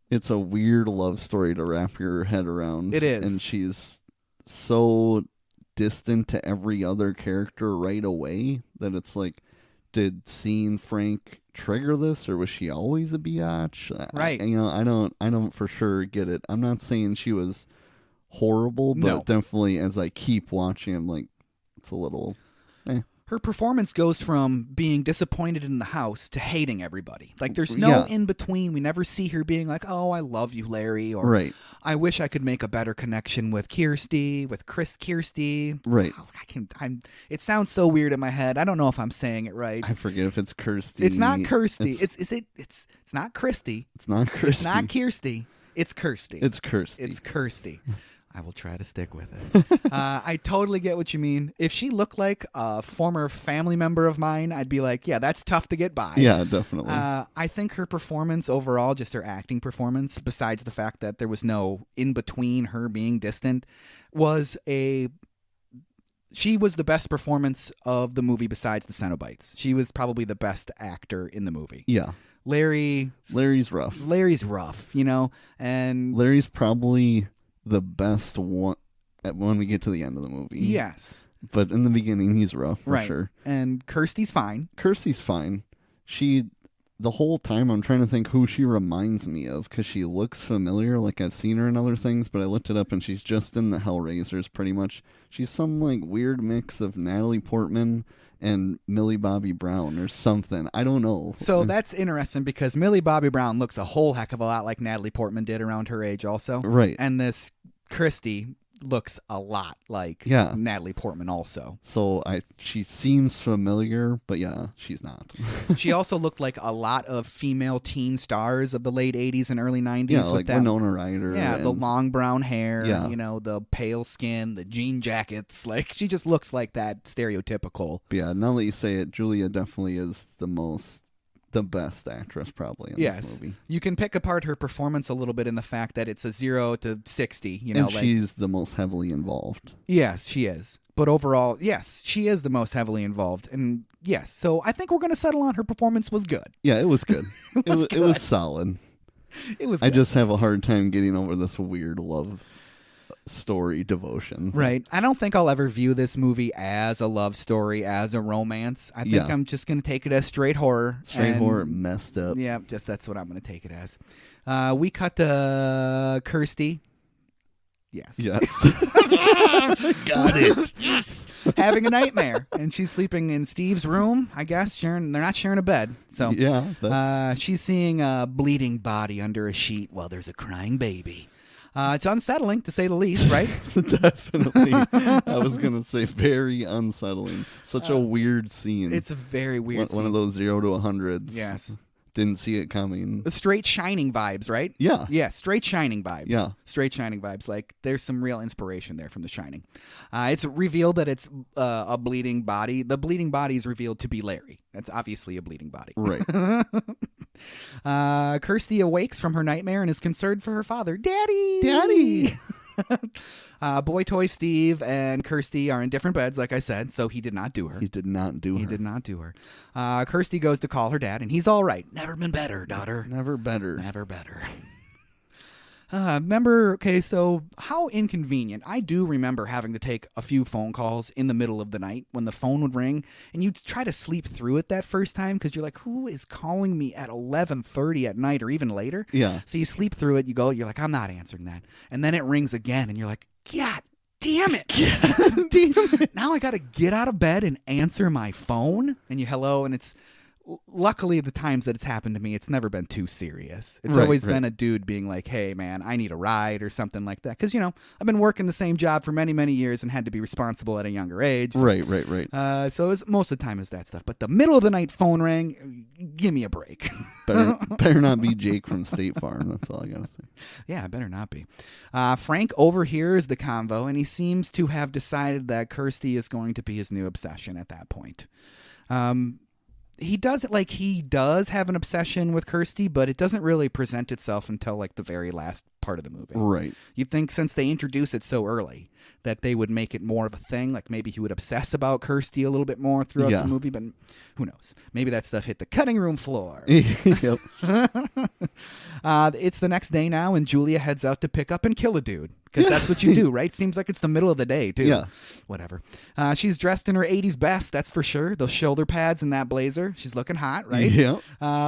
It's a weird love story to wrap your head around. It is. And she's so distant to every other character right away that it's like, did seeing Frank trigger this, or was she always a biatch? Right. I don't for sure get it. I'm not saying she was horrible, but definitely as I keep watching, I'm like, it's a little Her performance goes from being disappointed in the house to hating everybody. Like, there's no in between. We never see her being like, "Oh, I love you, Larry," or right. "I wish I could make a better connection with Kirsty." Right. Oh, it sounds so weird in my head. I don't know if I'm saying it right. I forget if it's Kirsty. It's not Kirsty. It's not Christy. It's not Kirsty. It's not Kirsty. It's Kirsty. It's Kirsty. It's Kirsty. I will try to stick with it. I totally get what you mean. If she looked like a former family member of mine, I'd be like, yeah, that's tough to get by. Yeah, definitely. I think her performance overall, just her acting performance, besides the fact that there was no in between her being distant, she was the best performance of the movie besides the Cenobites. She was probably the best actor in the movie. Yeah. Larry's rough. Larry's rough, and Larry's probably the best one when we get to the end of the movie. Yes. But in the beginning, he's rough, for sure. And Kirsty's fine. Kirsty's fine. The whole time, I'm trying to think who she reminds me of, because she looks familiar, like I've seen her in other things, but I looked it up, and she's just in the Hellraisers, pretty much. She's some, like, weird mix of Natalie Portman and Millie Bobby Brown or something. I don't know. So that's interesting because Millie Bobby Brown looks a whole heck of a lot like Natalie Portman did around her age also. Right. And this Christy looks a lot like Natalie Portman also. So she seems familiar, but yeah, she's not. She also looked like a lot of female teen stars of the late 80s and early 90s. Yeah, like Winona Ryder. Yeah, the long brown hair, the pale skin, the jean jackets. Like, she just looks like that stereotypical. Yeah, now that you say it, Julia definitely is the best actress probably in this movie. You can pick apart her performance a little bit in the fact that it's a 0 to 60. And she's the most heavily involved. Yes, she is. But overall, yes, she is the most heavily involved. And yes, so I think we're going to settle on her performance was good. Yeah, it was good. It was solid. It was I just have a hard time getting over this weird love story devotion. Right. I don't think I'll ever view this movie as a love story, as a romance. I think I'm just going to take it as straight horror. Straight horror, messed up. Yeah, that's what I'm going to take it as. We cut to Kirsty. Yes. Got it. Having a nightmare, and she's sleeping in Steve's room, I guess. They're not sharing a bed. So yeah, she's seeing a bleeding body under a sheet while there's a crying baby. It's unsettling, to say the least, right? Definitely. I was going to say very unsettling. Such a weird scene. It's a very weird One of those 0 to 100s. Yes. Didn't see it coming. The straight Shining vibes, right? Yeah. Yeah, straight Shining vibes. Yeah. Straight Shining vibes. Like, there's some real inspiration there from The Shining. It's revealed that it's a bleeding body. The bleeding body is revealed to be Larry. That's obviously a bleeding body. Right. Kirsty awakes from her nightmare and is concerned for her father. Daddy! Daddy! Boy Toy Steve and Kirsty are in different beds, like I said, so he did not do her. He did not do her. He did not do her. Kirsty goes to call her dad, and he's all right. Never been better, daughter. Never better. Never better. Remember, okay, so how inconvenient. I do remember having to take a few phone calls in the middle of the night when the phone would ring, and you'd try to sleep through it that first time because you're like, who is calling me at 11:30 at night or even later? Yeah. So you sleep through it, you're like, I'm not answering that. And then it rings again, and you're like, God damn it. God damn it. Now I got to get out of bed and answer my phone. And you hello, and it's... Luckily, the times that it's happened to me, it's never been too serious. It's always been a dude being like, hey, man, I need a ride or something like that. Because, I've been working the same job for many, many years and had to be responsible at a younger age. So, Right. So it was, most of the time it was that stuff. But the middle of the night phone rang, give me a break. Better not be Jake from State Farm. That's all I got to say. Yeah, it better not be. Frank overhears the convo, and he seems to have decided that Kirsty is going to be his new obsession at that point. He does have an obsession with Kirsty, but it doesn't really present itself until the very last part of the movie. Right. You'd think since they introduce it so early that they would make it more of a thing. Like maybe he would obsess about Kirsty a little bit more throughout the movie, but who knows? Maybe that stuff hit the cutting room floor. Yep. It's the next day now, and Julia heads out to pick up and kill a dude. Because that's what you do, right? Seems like it's the middle of the day, too. Yeah. Whatever. She's dressed in her 80s best, that's for sure. Those shoulder pads and that blazer. She's looking hot, right? Yeah.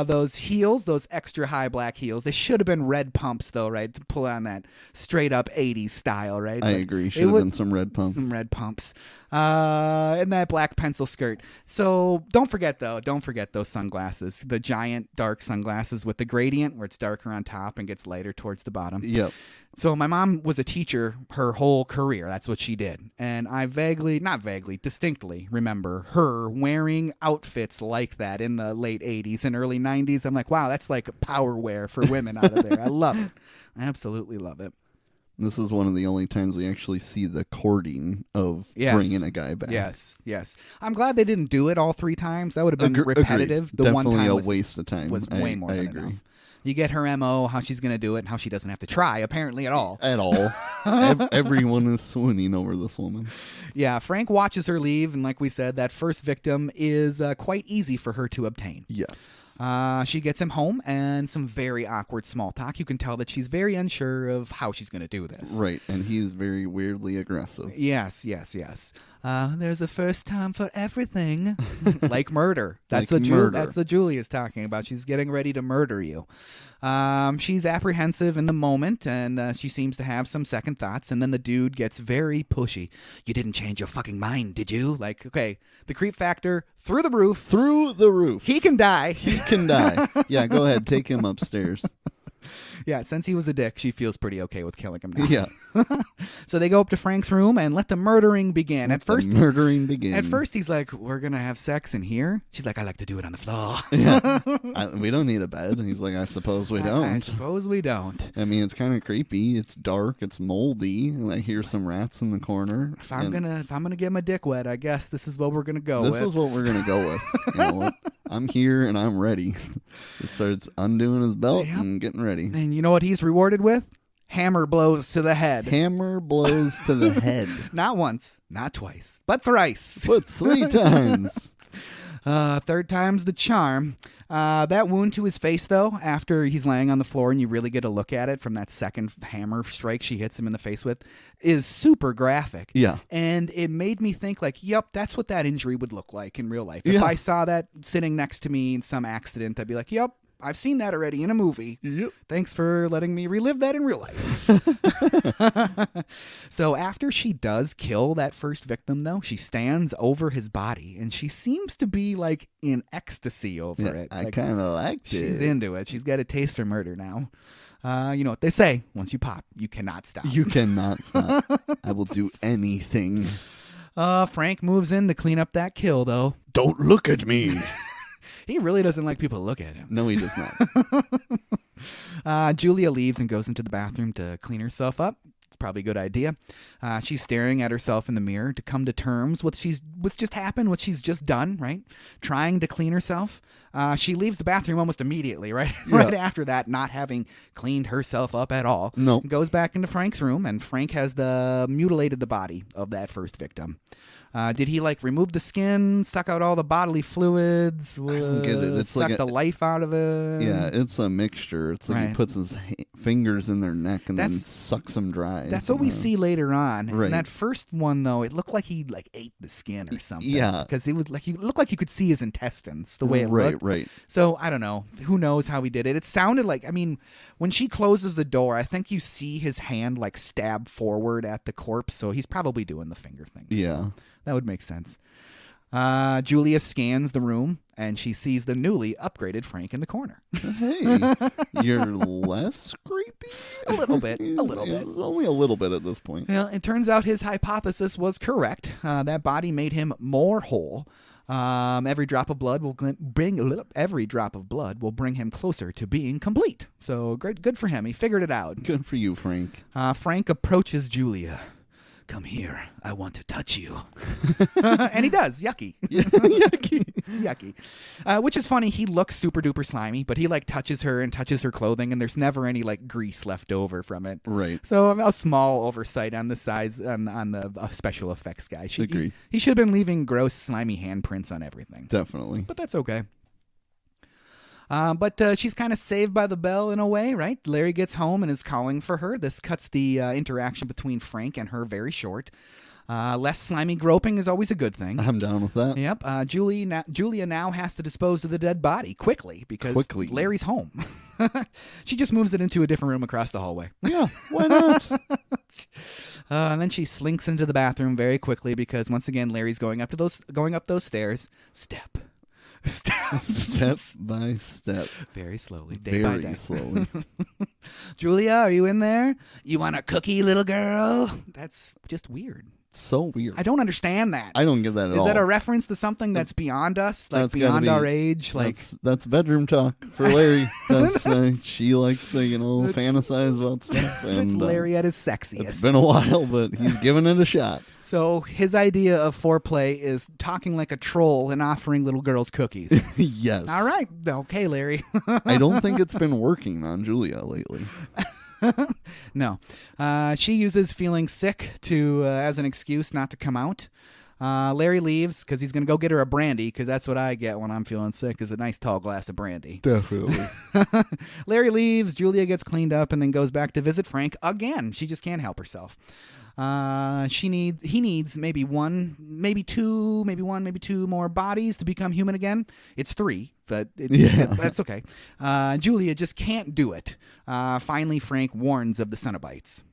Those heels, those extra high black heels. They should have been red pumps, though, right? To pull on that straight up 80s style, right? I agree. Should have been some red pumps. Some red pumps. And that black pencil skirt. So don't forget those sunglasses. The giant dark sunglasses with the gradient where it's darker on top and gets lighter towards the bottom. Yep. So my mom was a teacher her whole career. That's what she did. And I distinctly remember her wearing outfits like that in the late 80s and early 90s. I'm like, wow, that's like power wear for women out of there. I love it. I absolutely love it. This is one of the only times we actually see the courting of bringing a guy back. Yes. I'm glad they didn't do it all three times. That would have been repetitive. Agreed. The Definitely one time a waste of time. Was way more than agree. enough. You get her MO, how she's going to do it, and how she doesn't have to try, apparently, at all. At all. Everyone is swooning over this woman. Yeah, Frank watches her leave, and like we said, that first victim is quite easy for her to obtain. Yes. She gets him home, and some very awkward small talk. You can tell that she's very unsure of how she's going to do this. Right, and he's very weirdly aggressive. Yes. There's a first time for everything. Like murder. That's what Julia's talking about. She's getting ready to murder you. She's apprehensive in the moment, and she seems to have some second thoughts, and then the dude gets very pushy. You didn't change your fucking mind, did you? Like, okay, the creep factor through the roof. Through the roof. He can die. Yeah, go ahead. Take him upstairs. Yeah, since he was a dick, she feels pretty okay with killing him now. Yeah. So they go up to Frank's room and let the murdering begin. At first, he's like, we're going to have sex in here? She's like, I like to do it on the floor. Yeah. We don't need a bed. And he's like, I suppose we don't. I suppose we don't. I mean, it's kind of creepy. It's dark. It's moldy. And I hear some rats in the corner. If I'm gonna get my dick wet, I guess this is what we're gonna go with. This is what we're gonna go with. You know what? I'm here and I'm ready. He starts undoing his belt and getting ready. And you know what he's rewarded with? Hammer blows to the head. Hammer blows to the head. Not once, not twice, but thrice. But 3 times. Third time's the charm. That wound to his face, though, after he's laying on the floor and you really get a look at it from that second hammer strike she hits him in the face with, is super graphic. Yeah. And it made me think, like, yep, that's what that injury would look like in real life. If I saw that sitting next to me in some accident, I'd be like, yep, I've seen that already in a movie. Yep. Thanks for letting me relive that in real life. So after she does kill that first victim, though, she stands over his body, and she seems to be, like, in ecstasy over it. I like, kind of liked it. She's into it. She's got a taste for murder now. You know what they say. Once you pop, you cannot stop. You cannot stop. I will do anything. Frank moves in to clean up that kill, though. Don't look at me. He really doesn't like people to look at him. No, he does not. Julia leaves and goes into the bathroom to clean herself up. It's probably a good idea. She's staring at herself in the mirror to come to terms with what's just happened, what she's just done, right? Trying to clean herself. She leaves the bathroom almost immediately, right? Yeah. Right after that, not having cleaned herself up at all. No. Goes back into Frank's room, and Frank has mutilated the body of that first victim. Did he remove the skin, suck out all the bodily fluids, I don't get it. It's suck the life out of it? Yeah, it's a mixture. It's like he puts his fingers in their neck and then sucks them dry. That's what we see later on. Right. In that first one, though, it looked like he ate the skin or something. Yeah, because it looked like you could see his intestines the way it looked. Right. So I don't know. Who knows how he did it? It sounded like, when she closes the door, I think you see his hand stab forward at the corpse. So he's probably doing the finger thing. Yeah. That would make sense. Julia scans the room, and she sees the newly upgraded Frank in the corner. Hey, you're less creepy? A little bit. It's only a little bit at this point. Well, it turns out his hypothesis was correct. That body made him more whole. Every drop of blood will bring him closer to being complete. So good for him. He figured it out. Good for you, Frank. Frank approaches Julia. Come here. I want to touch you. And he does. Yucky. Yucky. Which is funny. He looks super duper slimy, but he touches her and touches her clothing, and there's never any grease left over from it. Right. So a small oversight on the size on the special effects guy. Agreed. He should have been leaving gross slimy handprints on everything. Definitely. But that's okay. But she's kind of saved by the bell in a way, right? Larry gets home and is calling for her. This cuts the interaction between Frank and her very short. Less slimy groping is always a good thing. I'm down with that. Yep. Julia now has to dispose of the dead body quickly because Larry's home. She just moves it into a different room across the hallway. Yeah, why not? And then she slinks into the bathroom very quickly because once again Larry's going up those stairs. Step by step. Very slowly, day by day. Very slowly. Julia, are you in there? You want a cookie, little girl? That's just weird. So weird. I don't understand that. I don't get that at all. Is that a reference to something that's beyond us? Beyond our age? That's bedroom talk for Larry. That's she likes to, fantasize about stuff. That's Larry at his sexiest. It's been a while, but he's giving it a shot. So his idea of foreplay is talking like a troll and offering little girls cookies. Yes. All right. Okay, Larry. I don't think it's been working on Julia lately. No. She uses feeling sick as an excuse not to come out. Larry leaves because he's going to go get her a brandy because that's what I get when I'm feeling sick is a nice tall glass of brandy. Definitely. Larry leaves. Julia gets cleaned up and then goes back to visit Frank again. She just can't help herself. He needs maybe one, maybe two more bodies to become human again. It's 3, but that's okay. Julia just can't do it. Finally, Frank warns of the Cenobites.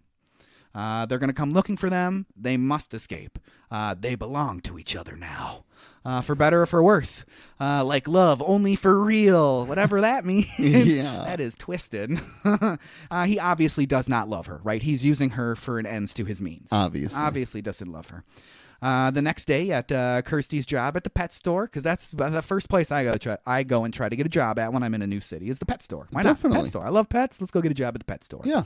They're going to come looking for them. They must escape. They belong to each other now. For better or for worse. Like love, only for real. Whatever that means. Yeah. That is twisted. He obviously does not love her, right? He's using her for an ends to his means. Obviously doesn't love her. The next day at Kirsty's job at the pet store, because that's the first place I go and try to get a job at when I'm in a new city is the pet store. Why not? Pet store. I love pets. Let's go get a job at the pet store. Yeah.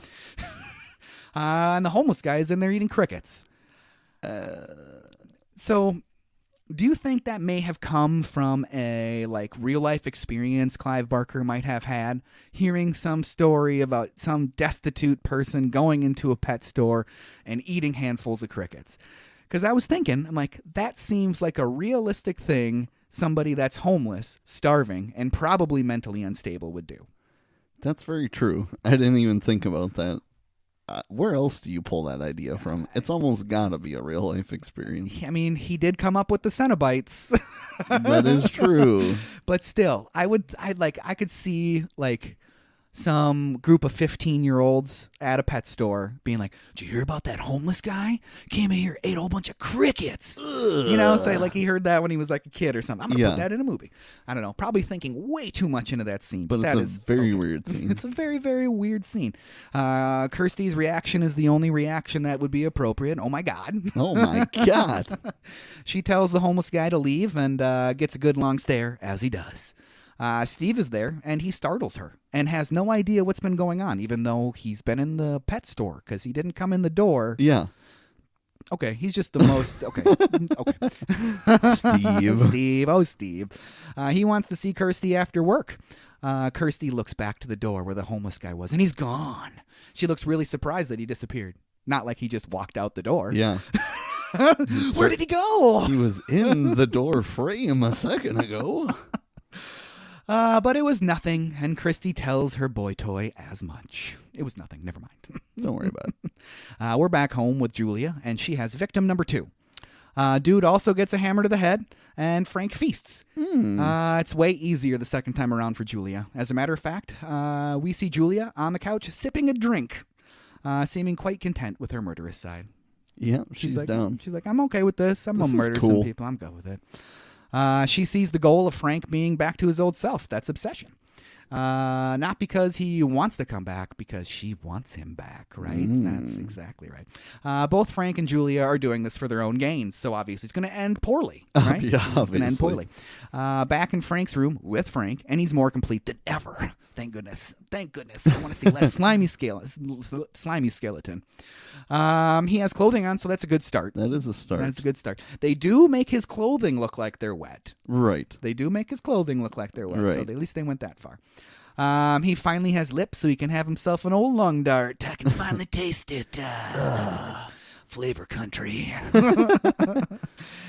And the homeless guy is in there eating crickets. So do you think that may have come from a real life experience Clive Barker might have had, hearing some story about some destitute person going into a pet store and eating handfuls of crickets? Because I was thinking, I'm like, that seems like a realistic thing somebody that's homeless, starving, and probably mentally unstable would do. That's very true. I didn't even think about that. Where else do you pull that idea from? It's almost got to be a real life experience. I mean, he did come up with the Cenobites. That is true. But still, I could see some group of 15-year-olds at a pet store being like, "Did you hear about that homeless guy? Came in here, ate a whole bunch of crickets." Ugh. Say like he heard that when he was like a kid or something. I'm going to put that in a movie. I don't know. Probably thinking way too much into that scene. But that it's a very weird scene. It's a very, very weird scene. Kirsty's reaction is the only reaction that would be appropriate. Oh, my God. Oh, my God. She tells the homeless guy to leave and gets a good long stare, as he does. Steve is there, and he startles her and has no idea what's been going on, even though he's been in the pet store because he didn't come in the door. Yeah. Okay, he's just the most... Okay. Steve. Oh, Steve. He wants to see Kirsty after work. Kirsty looks back to the door where the homeless guy was, and he's gone. She looks really surprised that he disappeared. Not like he just walked out the door. Yeah. Where did he go? He was in the door frame a second ago. But it was nothing, and Kirsty tells her boy toy as much. It was nothing. Never mind. Don't worry about it. We're back home with Julia, and she has victim number 2. Dude also gets a hammer to the head, and Frank feasts. It's way easier the second time around for Julia. As a matter of fact, we see Julia on the couch sipping a drink, seeming quite content with her murderous side. Yeah, she's like, down. She's like, I'm okay with this. I'm going to murder some people. I'm good with it. She sees the goal of Frank being back to his old self. That's obsession. Not because he wants to come back, because she wants him back, right? That's exactly right. Both Frank and Julia are doing this for their own gains, so obviously it's going to end poorly, right? Yeah, it's going to end poorly. Back in Frank's room with Frank, and he's more complete than ever. Thank goodness. Thank goodness. I want to see less slimy skeleton. He has clothing on, so that's a good start. That is a start. That's a good start. They do make his clothing look like they're wet. Right. They do make his clothing look like they're wet, Right. so at least they went that far. He finally has lips, so he can have himself an old lung dart. I can finally taste it. It's flavor country. Have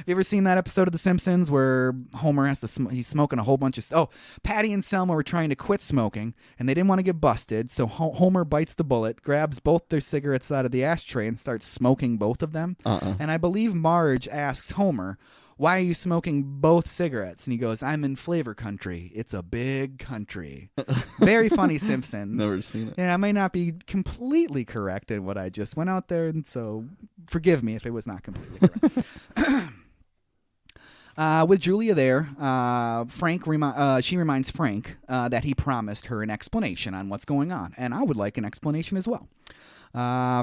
you ever seen that episode of The Simpsons where Homer has to he's smoking a whole bunch of Patty and Selma were trying to quit smoking, and they didn't want to get busted, so Homer bites the bullet, grabs both their cigarettes out of the ashtray, and starts smoking both of them. And I believe Marge asks Homer, "Why are you smoking both cigarettes?" And he goes, "I'm in flavor country. It's a big country." Very funny Simpsons. Never seen it. Yeah, I may not be completely correct in what I just went out there, and so forgive me if it was not completely correct. With Julia there, she reminds Frank that he promised her an explanation on what's going on, and I would like an explanation as well.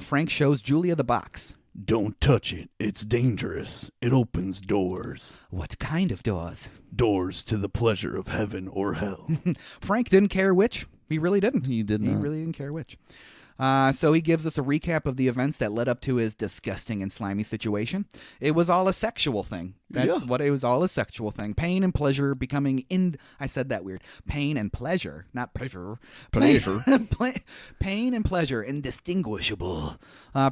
Frank shows Julia the box. Don't touch it. It's dangerous. It opens doors. What kind of doors? Doors to the pleasure of heaven or hell. Frank didn't care which. He really didn't. He did not. He really didn't care which. So he gives us a recap of the events that led up to his disgusting and slimy situation. It was all a sexual thing. That's what it was, all a sexual thing. Pain and pleasure becoming I said that weird. Pain and pleasure, not pleasure. Pleasure. Pain and pleasure indistinguishable.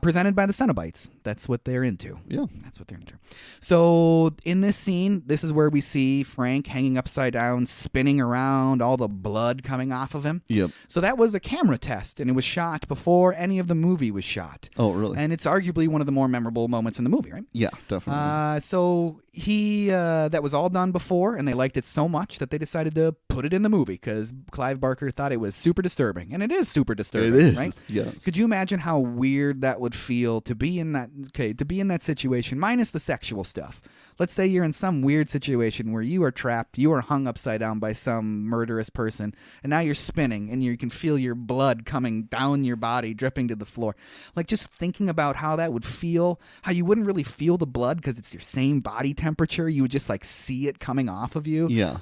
Presented by the Cenobites. That's what they're into. Yeah. That's what they're into. So in this scene, this is where we see Frank hanging upside down, spinning around, all the blood coming off of him. Yep. So that was a camera test, and it was shot before any of the movie was shot. Oh, really? And it's arguably one of the more memorable moments in the movie, right? Yeah, definitely. So that was all done before, and they liked it so much that they decided to put it in the movie because Clive Barker thought it was super disturbing, and it is super disturbing. It is, right? yes. Could you imagine how weird that would feel to be in that? Okay, to be in that situation, minus the sexual stuff. Let's say you're in some weird situation where you are trapped, you are hung upside down by some murderous person, and now you're spinning, and you can feel your blood coming down your body, dripping to the floor. Like, just thinking about how that would feel, how you wouldn't really feel the blood because it's your same body temperature. You would just, like, see it coming off of you. Yeah.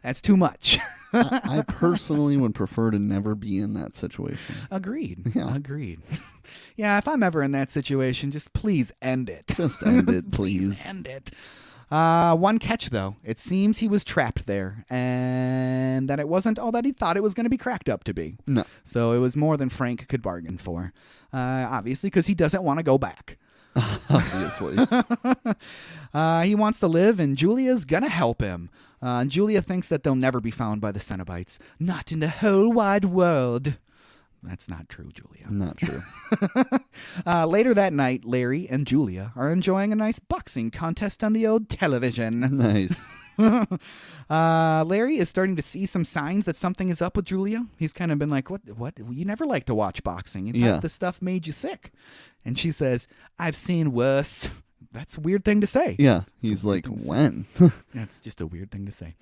That's too much. I personally would prefer to never be in that situation. Agreed. Yeah. Agreed. Yeah, if I'm ever in that situation, just please end it. Just end it, please. End it. One catch, though. It seems he was trapped there, and that it wasn't all that he thought it was going to be cracked up to be. No. So it was more than Frank could bargain for, obviously, because he doesn't want to go back. Obviously. He wants to live, and Julia's going to help him. And Julia thinks that they'll never be found by the Cenobites. Not in the whole wide world. That's not true, Julia. Not true. Later that night, Larry and Julia are enjoying a nice boxing contest on the old television. Nice. Larry is starting to see some signs that something is up with Julia. He's kind of been like, what? You never liked to watch boxing. You thought this stuff made you sick. And she says, I've seen worse. That's a weird thing to say. Yeah. He's like, when? That's just a weird thing to say.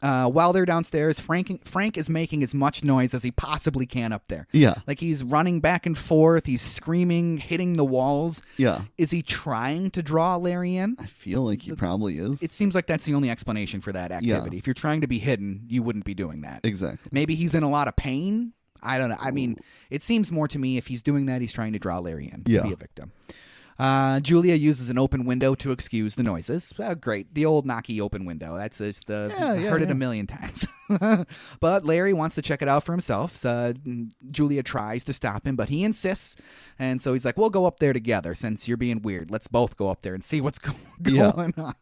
While they're downstairs, Frank is making as much noise as he possibly can up there. Yeah. Like he's running back and forth. He's screaming, hitting the walls. Yeah. Is he trying to draw Larry in? I feel like he probably is. It seems like that's the only explanation for that activity. Yeah. If you're trying to be hidden, you wouldn't be doing that. Exactly. Maybe he's in a lot of pain. I don't know. I mean, it seems more to me if he's doing that, he's trying to draw Larry in to be a victim. Julia uses an open window to excuse the noises. Great. The old knocky open window. That's just heard it a million times. But Larry wants to check it out for himself. So Julia tries to stop him, but he insists. And so he's like, we'll go up there together since you're being weird. Let's both go up there and see what's going on.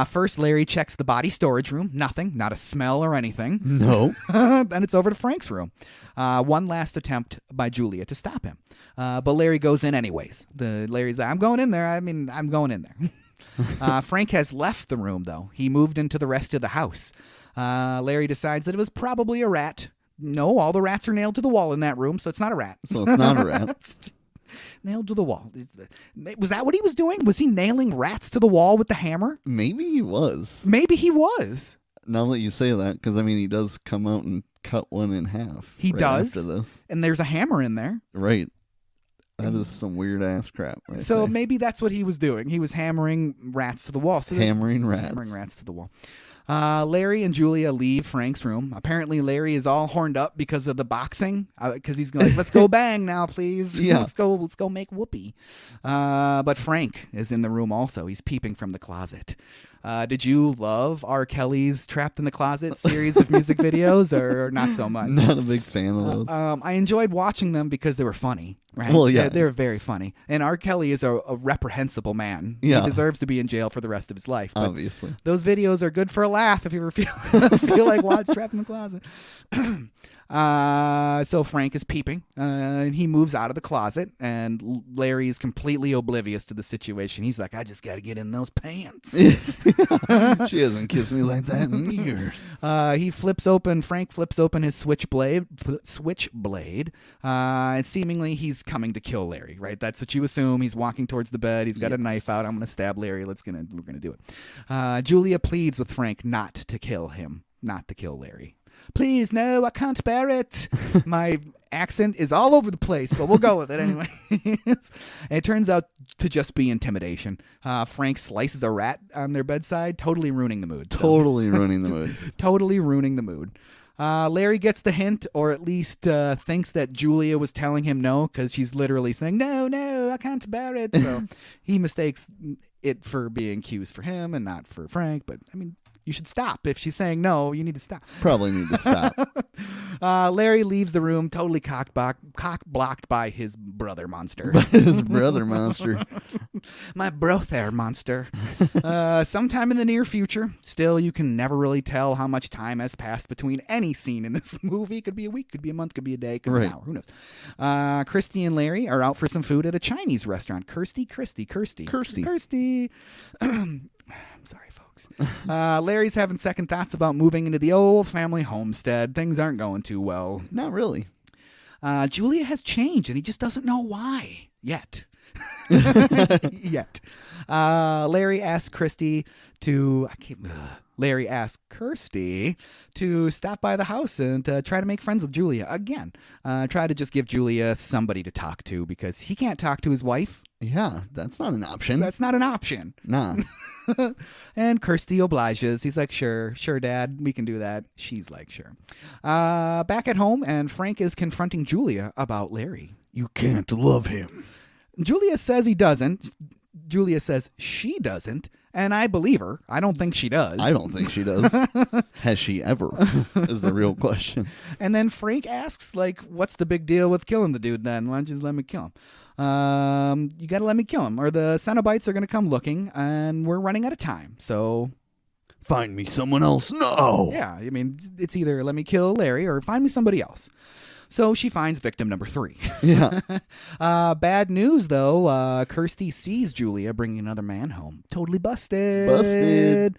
First, Larry checks the body storage room. Nothing. Not a smell or anything. No. Then it's over to Frank's room. One last attempt by Julia to stop him. But Larry goes in anyways. Larry's like, I'm going in there. I'm going in there. Frank has left the room, though. He moved into the rest of the house. Larry decides that it was probably a rat. No, all the rats are nailed to the wall in that room, so it's not a rat. So it's not a rat. Nailed to the wall. Was that what he was doing? Was he nailing rats to the wall with the hammer? Maybe he was. Maybe he was. Now that you say that, because, I mean, he does come out and cut one in half. He does. After this. And there's a hammer in there. Right. That is some weird ass crap. Right so there. Maybe that's what he was doing. He was hammering rats to the wall. Hammering rats to the wall. Larry and Julia leave Frank's room. Apparently, Larry is all horned up because of the boxing. Because he's like, let's go bang now, please. Yeah. Let's go make whoopee. But Frank is in the room also. He's peeping from the closet. Did you love R. Kelly's Trapped in the Closet series of music videos or not so much? Not a big fan of those. I enjoyed watching them because they were funny. Right? Well, yeah. They're very funny. And R. Kelly is a reprehensible man. Yeah. He deserves to be in jail for the rest of his life. But obviously. those videos are good for a laugh if you ever feel like watch Trapped in the Closet. So Frank is peeping, and he moves out of the closet, and Larry is completely oblivious to the situation. He's like, I just got to get in those pants. She hasn't kissed me like that in years. Frank flips open his switchblade, and seemingly he's coming to kill Larry, right? That's what you assume. He's walking towards the bed. He's got a knife out. I'm going to stab Larry. We're going to do it. Julia pleads with Frank not to kill Larry. Please, no, I can't bear it. My accent is all over the place, but we'll go with it anyway. It turns out to just be intimidation. Frank slices a rat on their bedside, totally ruining the mood. Totally ruining the mood. Totally ruining the mood. Larry gets the hint, or at least thinks that Julia was telling him no, because she's literally saying, no, I can't bear it. So he mistakes it for being cues for him and not for Frank. But, I mean, you should stop. If she's saying no, you need to stop. Probably need to stop. Larry leaves the room totally cock-blocked by his brother monster. His brother monster. My brother monster. Sometime in the near future. Still, you can never really tell how much time has passed between any scene in this movie. Could be a week, could be a month, could be a day, could be an hour. Who knows? Kirsty and Larry are out for some food at a Chinese restaurant. Kirsty. I'm sorry, folks. Larry's having second thoughts about moving into the old family homestead. Things aren't going too well. Not really. Julia has changed, and he just doesn't know why yet. Larry asks Kirsty to stop by the house and try to make friends with Julia again. Try to just give Julia somebody to talk to because he can't talk to his wife. Yeah, that's not an option. That's not an option. Nah. And Kirsty obliges. He's like, sure, Dad, we can do that. She's like, sure. Back at home, and Frank is confronting Julia about Larry. You can't love him. Julia says he doesn't. Julia says she doesn't, and I believe her. I don't think she does. I don't think she does. Has she ever? Is the real question. And then Frank asks, like, what's the big deal with killing the dude then? Why don't you just let me kill him? You got to let me kill him, or the Cenobites are going to come looking, and we're running out of time. So find me someone else. No. Yeah, I mean, it's either let me kill Larry or find me somebody else. So she finds victim number 3. Yeah. Bad news, though. Kirsty sees Julia bringing another man home. Totally busted. Busted.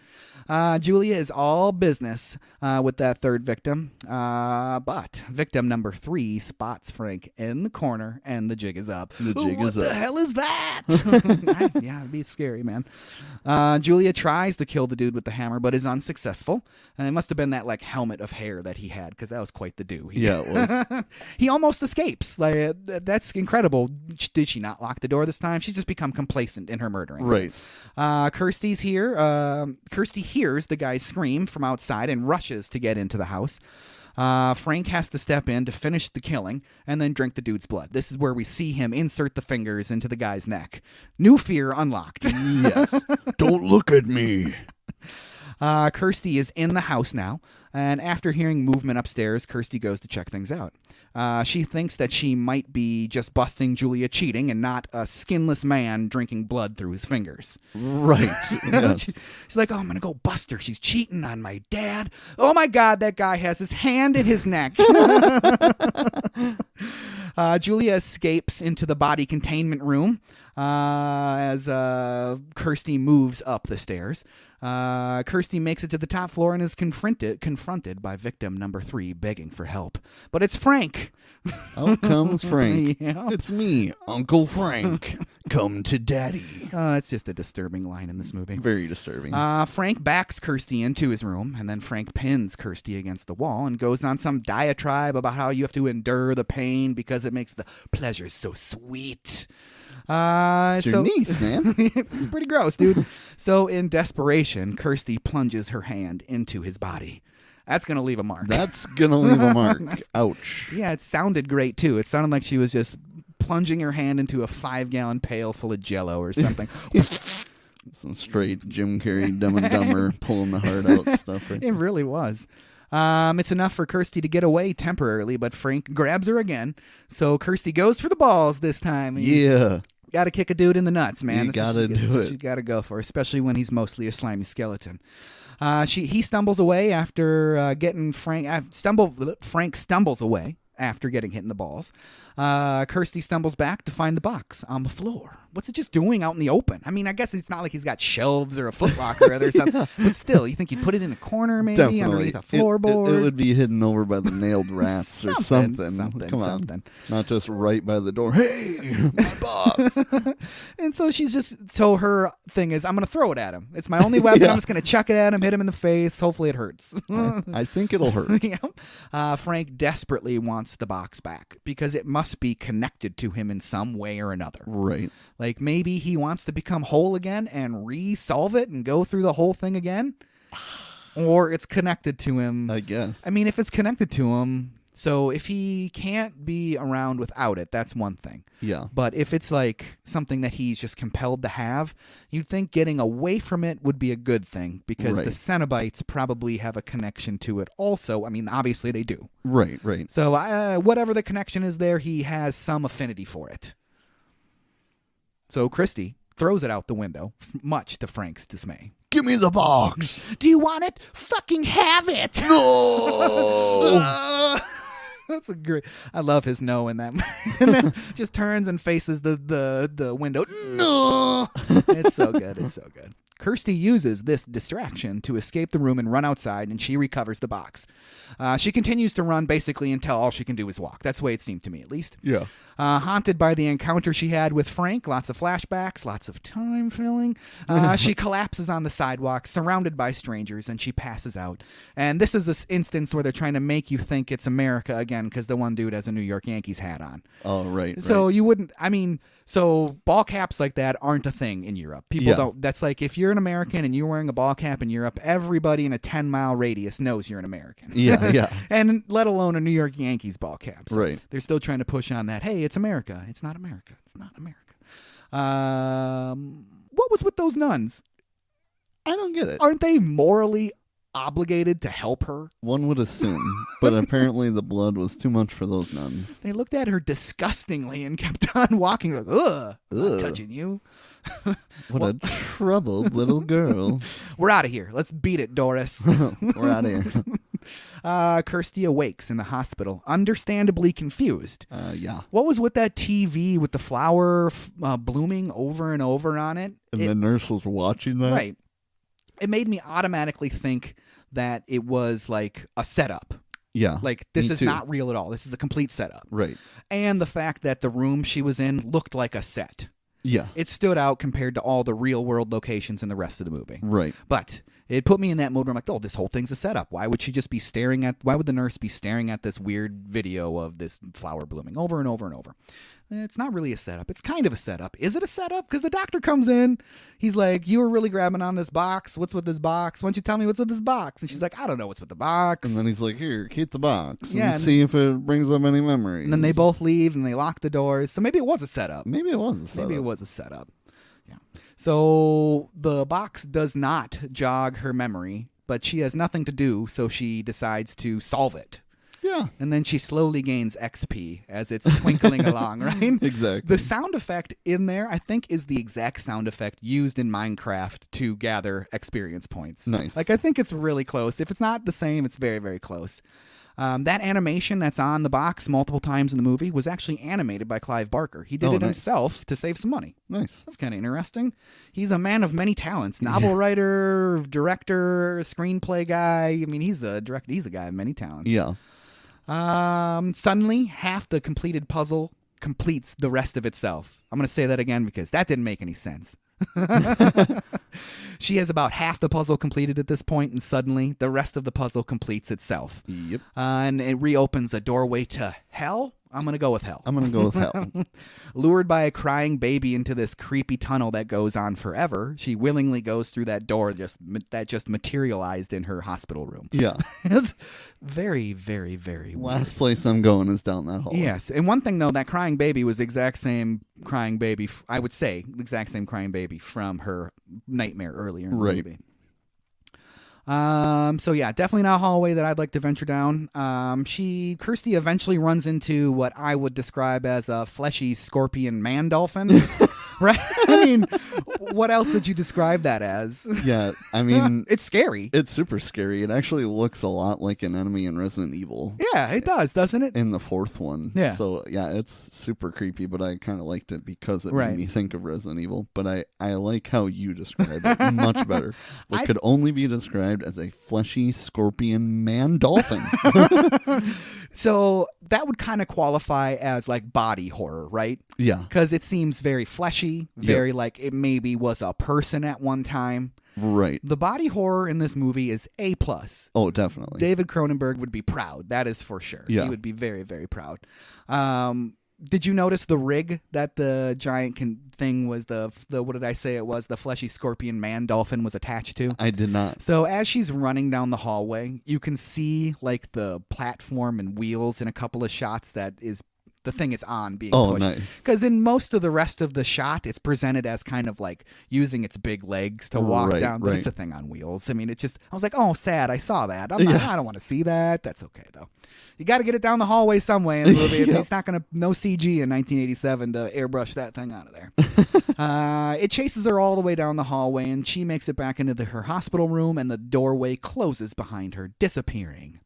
Julia is all business with that third victim. But victim number 3 spots Frank in the corner, and the jig is up. The jig is up. What the hell is that? Yeah, it'd be scary, man. Julia tries to kill the dude with the hammer, but is unsuccessful. And it must have been that like helmet of hair that he had, because that was quite the do. Yeah, it was. He almost escapes. Like that's incredible. Did she not lock the door this time? She's just become complacent in her murdering. Right. Kirsty's here. Kirsty hears the guy scream from outside and rushes to get into the house. Frank has to step in to finish the killing and then drink the dude's blood. This is where we see him insert the fingers into the guy's neck. New fear unlocked. Yes. Don't look at me. Kirsty is in the house now, and after hearing movement upstairs, Kirsty goes to check things out. She thinks that she might be just busting Julia cheating and not a skinless man drinking blood through his fingers. Right. Yes. She's like, oh, I'm going to go bust her. She's cheating on my dad. Oh, my God, that guy has his hand in his neck. Julia escapes into the body containment room as Kirsty moves up the stairs. Kirsty makes it to the top floor and is confronted by victim number 3 begging for help. But it's Frank. Out comes Frank. Yeah. It's me, Uncle Frank. Come to Daddy. That's just a disturbing line in this movie. Very disturbing. Frank backs Kirsty into his room, and then Frank pins Kirsty against the wall and goes on some diatribe about how you have to endure the pain because it makes the pleasure so sweet. It's your niece, man. It's pretty gross, dude. So in desperation, Kirsty plunges her hand into his body. That's going to leave a mark. That's going to leave a mark. Ouch. Yeah, it sounded great, too. It sounded like she was just plunging her hand into a 5-gallon pail full of Jell-O or something. Some straight Jim Carrey, Dumb and Dumber, pulling the heart out stuff. Right? It really was. It's enough for Kirsty to get away temporarily, but Frank grabs her again. So Kirsty goes for the balls this time. Yeah. Got to kick a dude in the nuts, man. You got to do That's what it. you got to go for, especially when he's mostly a slimy skeleton. He stumbles away after getting Frank stumbles away after getting hit in the balls. Kirsty stumbles back to find the box on the floor. What's it just doing out in the open? I mean, I guess it's not like he's got shelves or a footlocker or something, Yeah. but still, you think you'd put it in a corner maybe Definitely. underneath a floorboard? It would be hidden over by the nailed rats or something. Come on. Something. Not just right by the door. Hey, my box. And so so her thing is, I'm going to throw it at him. It's my only weapon. Yeah. I'm just going to chuck it at him, hit him in the face. Hopefully it hurts. I think it'll hurt. Yeah. Frank desperately wants the box back because it must be connected to him in some way or another. Right. Like maybe he wants to become whole again and re-solve it and go through the whole thing again. Or it's connected to him. I guess. I mean, if it's connected to him, so if he can't be around without it, that's one thing. Yeah. But if it's like something that he's just compelled to have, you'd think getting away from it would be a good thing because the Cenobites probably have a connection to it also. I mean, obviously they do. Right, right. So whatever the connection is there, he has some affinity for it. So Kirsty throws it out the window, much to Frank's dismay. Give me the box. Do you want it? Fucking have it. No. That's a great. I love his no in that. And then just turns and faces the window. No. It's so good. It's so good. Kirsty uses this distraction to escape the room and run outside, and she recovers the box. She continues to run basically until all she can do is walk. That's the way it seemed to me, at least. Yeah. Haunted by the encounter she had with Frank, lots of flashbacks, lots of time filling. She collapses on the sidewalk, surrounded by strangers, and she passes out. And this is this instance where they're trying to make you think it's America again because the one dude has a New York Yankees hat on. Oh, right. So you wouldn't, I mean, so ball caps like that aren't a thing in Europe. People don't, that's like if you're an American and you're wearing a ball cap in Europe, everybody in a 10-mile radius knows you're an American. Yeah, yeah. And let alone a New York Yankees ball cap. So right. They're still trying to push on that, hey, it's America. It's not America. It's not America. What was with those nuns? I don't get it. Aren't they morally obligated to help her? One would assume, but apparently the blood was too much for those nuns. They looked at her disgustingly and kept on walking like, ugh, I'm not touching you. What a troubled little girl. We're out of here. Let's beat it, Doris. We're out of here. Kirsty awakes in the hospital, understandably confused. Yeah. What was with that TV with the flower blooming over and over on it? And the nurse was watching that? Right. It made me automatically think that it was like a setup. Yeah. Like, this is not real at all. This is a complete setup. Right. And the fact that the room she was in looked like a set. Yeah. It stood out compared to all the real world locations in the rest of the movie. Right. But it put me in that mode where I'm like, oh, this whole thing's a setup. Why would the nurse be staring at this weird video of this flower blooming over and over and over? It's not really a setup. It's kind of a setup. Is it a setup? Because the doctor comes in. He's like, you were really grabbing on this box. What's with this box? Why don't you tell me what's with this box? And she's like, I don't know what's with the box. And then he's like, here, keep the box Yeah, and see if it brings up any memories. And then they both leave and they lock the doors. So maybe it was a setup. Maybe it was a setup. Maybe it was a setup. Yeah. So the box does not jog her memory, but she has nothing to do, so she decides to solve it. Yeah. And then she slowly gains XP as it's twinkling along, right? Exactly. The sound effect in there, I think, is the exact sound effect used in Minecraft to gather experience points. Nice. Like, I think it's really close. If it's not the same, it's very, very close. That animation that's on the box multiple times in the movie was actually animated by Clive Barker. He did it himself to save some money. Nice. That's kind of interesting. He's a man of many talents. Novel writer, director, screenplay guy. I mean, he's a director. He's a guy of many talents. Yeah. Suddenly, half the completed puzzle completes the rest of itself. I'm going to say that again because that didn't make any sense. She has about half the puzzle completed at this point, and suddenly the rest of the puzzle completes itself. Yep. And it reopens a doorway to hell. I'm going to go with hell. I'm going to go with hell. Lured by a crying baby into this creepy tunnel that goes on forever, she willingly goes through that door that just materialized in her hospital room. Yeah. It's very, very, very weird. Last place I'm going is down that hall. Yes. And one thing, though, that crying baby was the exact same crying baby, I would say, the exact same crying baby from her nightmare earlier in the movie. So yeah, definitely not a hallway that I'd like to venture down. Kirsty eventually runs into what I would describe as a fleshy scorpion man dolphin. Right? I mean, what else would you describe that as? Yeah, I mean... it's scary. It's super scary. It actually looks a lot like an enemy in Resident Evil. Yeah, it does, doesn't it? In the fourth one. Yeah. So, yeah, it's super creepy, but I kind of liked it because it made me think of Resident Evil. But I like how you described it much better. It could only be described as a fleshy scorpion man dolphin. So that would kind of qualify as like body horror, right? Yeah. Because it seems very fleshy, very like it maybe was a person at one time. Right. The body horror in this movie is A+. Oh, definitely. David Cronenberg would be proud. That is for sure. Yeah. He would be very, very proud. Did you notice the rig that the giant thing was the what did I say it was? The fleshy scorpion man dolphin was attached to? I did not. So as she's running down the hallway, you can see like the platform and wheels in a couple of shots that is the thing is on being pushed. Nice. Because in most of the rest of the shot, it's presented as kind of like using its big legs to walk down, but it's a thing on wheels. I mean, I was like, oh, sad. I saw that. I don't want to see that. That's okay, though. You got to get it down the hallway some way in the movie. It's not going to, no CG in 1987 to airbrush that thing out of there. It chases her all the way down the hallway, and she makes it back into her hospital room, and the doorway closes behind her, disappearing.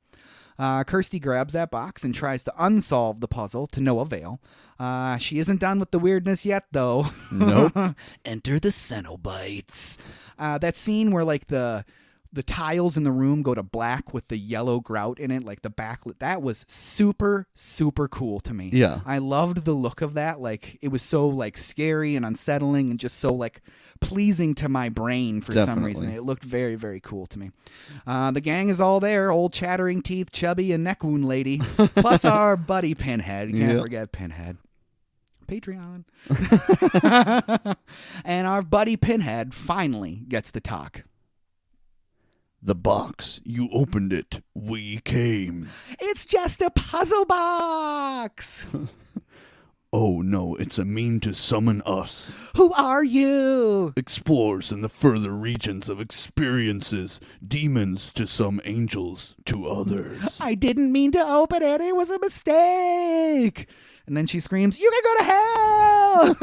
Kirsty grabs that box and tries to unsolve the puzzle to no avail. She isn't done with the weirdness yet, though. Nope. Enter the Cenobites. That scene where like the tiles in the room go to black with the yellow grout in it, like the backlit. That was super, super cool to me. Yeah. I loved the look of that. Like it was so like scary and unsettling and just so like pleasing to my brain for some reason. It looked very, very cool to me. The gang is all there. Old chattering teeth, chubby, and neck wound lady. Plus our buddy Pinhead. You can't forget Pinhead. Patreon. And our buddy Pinhead finally gets to talk. The box, you opened it. We came. It's just a puzzle box. Oh no, it's a mean to summon us. Who are you? Explorers in the further regions of experiences. Demons to some, angels to others. I didn't mean to open it. It was a mistake. And then she screams, you can go to hell.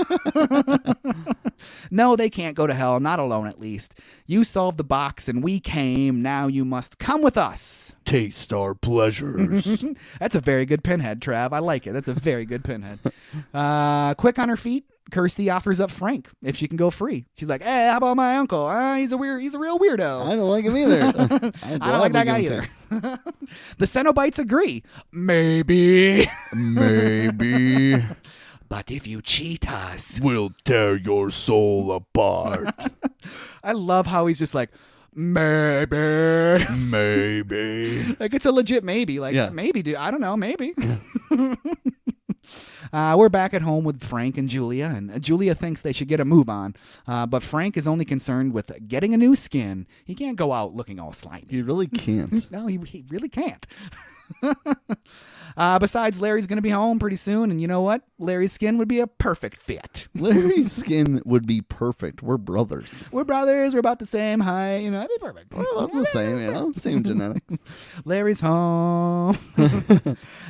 No, they can't go to hell, not alone at least. You solved the box and we came, now you must come with us. Taste our pleasures. That's a very good pinhead, Trav. I like it. That's a very good pinhead. Quick on her feet, Kirsty offers up Frank if she can go free. She's like, hey, how about my uncle? He's a real weirdo. I don't like him either. I don't like that guy either. The Cenobites agree. Maybe. But if you cheat us, we'll tear your soul apart. I love how he's just like, maybe. Like, it's a legit maybe. Like, maybe, dude. I don't know. Maybe. We're back at home with Frank and Julia, and Julia thinks they should get a move on. But Frank is only concerned with getting a new skin. He can't go out looking all slimy. He really can't. No, he really can't. Besides, Larry's going to be home pretty soon, and you know what? Larry's skin would be a perfect fit. Larry's skin would be perfect. We're brothers. We're about the same height. You know, it'd be perfect. We're about the same, same genetics. Larry's home.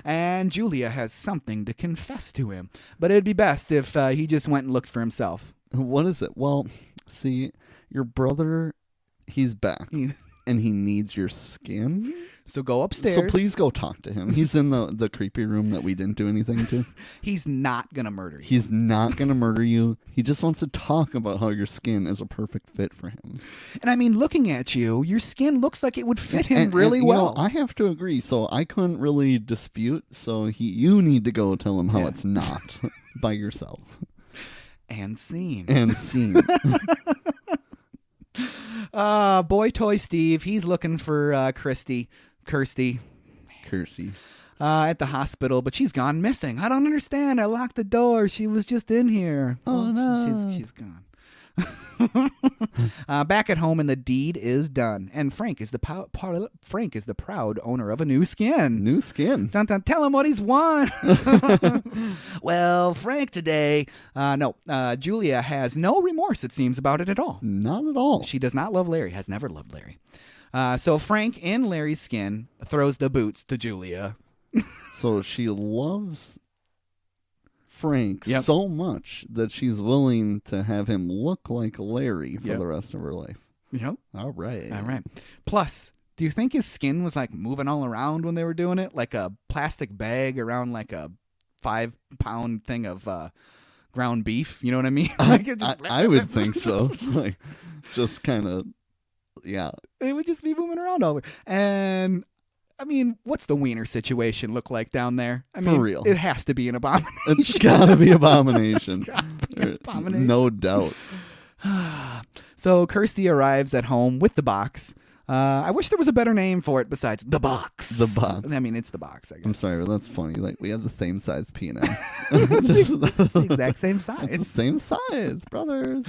And Julia has something to confess to him. But it'd be best if he just went and looked for himself. What is it? Well, see, your brother, he's back. And he needs your skin. So go upstairs. So please go talk to him. He's in the creepy room that we didn't do anything to. He's not going to murder you. He's not going to murder you. He just wants to talk about how your skin is a perfect fit for him. And I mean, looking at you, your skin looks like it would fit him really well. You know, I have to agree. So I couldn't really dispute. So you need to go tell him how it's not by yourself. And scene. Boy toy Steve, he's looking for Kirsty at the hospital, but she's gone missing. I don't understand. I locked the door. She was just in here. Oh no, she's gone. Back at home, and the deed is done. And Frank is the proud owner of a new skin. Dun, dun, tell him what he's won. Well, Frank today. Julia has no remorse, it seems, about it at all. Not at all. She does not love Larry. Has never loved Larry. So Frank, in Larry's skin, throws the boots to Julia. So she loves Frank so much that she's willing to have him look like Larry for the rest of her life. Yep. All right. Plus, do you think his skin was like moving all around when they were doing it? Like a plastic bag around like a 5-pound thing of ground beef? You know what I mean? I would think so. Like, just kind of, yeah. It would just be moving around all over. And I mean, what's the wiener situation look like down there? I mean, for real. It has to be an abomination. It's gotta be abomination. Abomination. No doubt. So Kirsty arrives at home with the box. I wish there was a better name for it besides the box. The box. I mean, it's the box, I guess. I'm sorry, but that's funny. Like, we have the same size penis. It's the exact same size. It's the same size, brothers.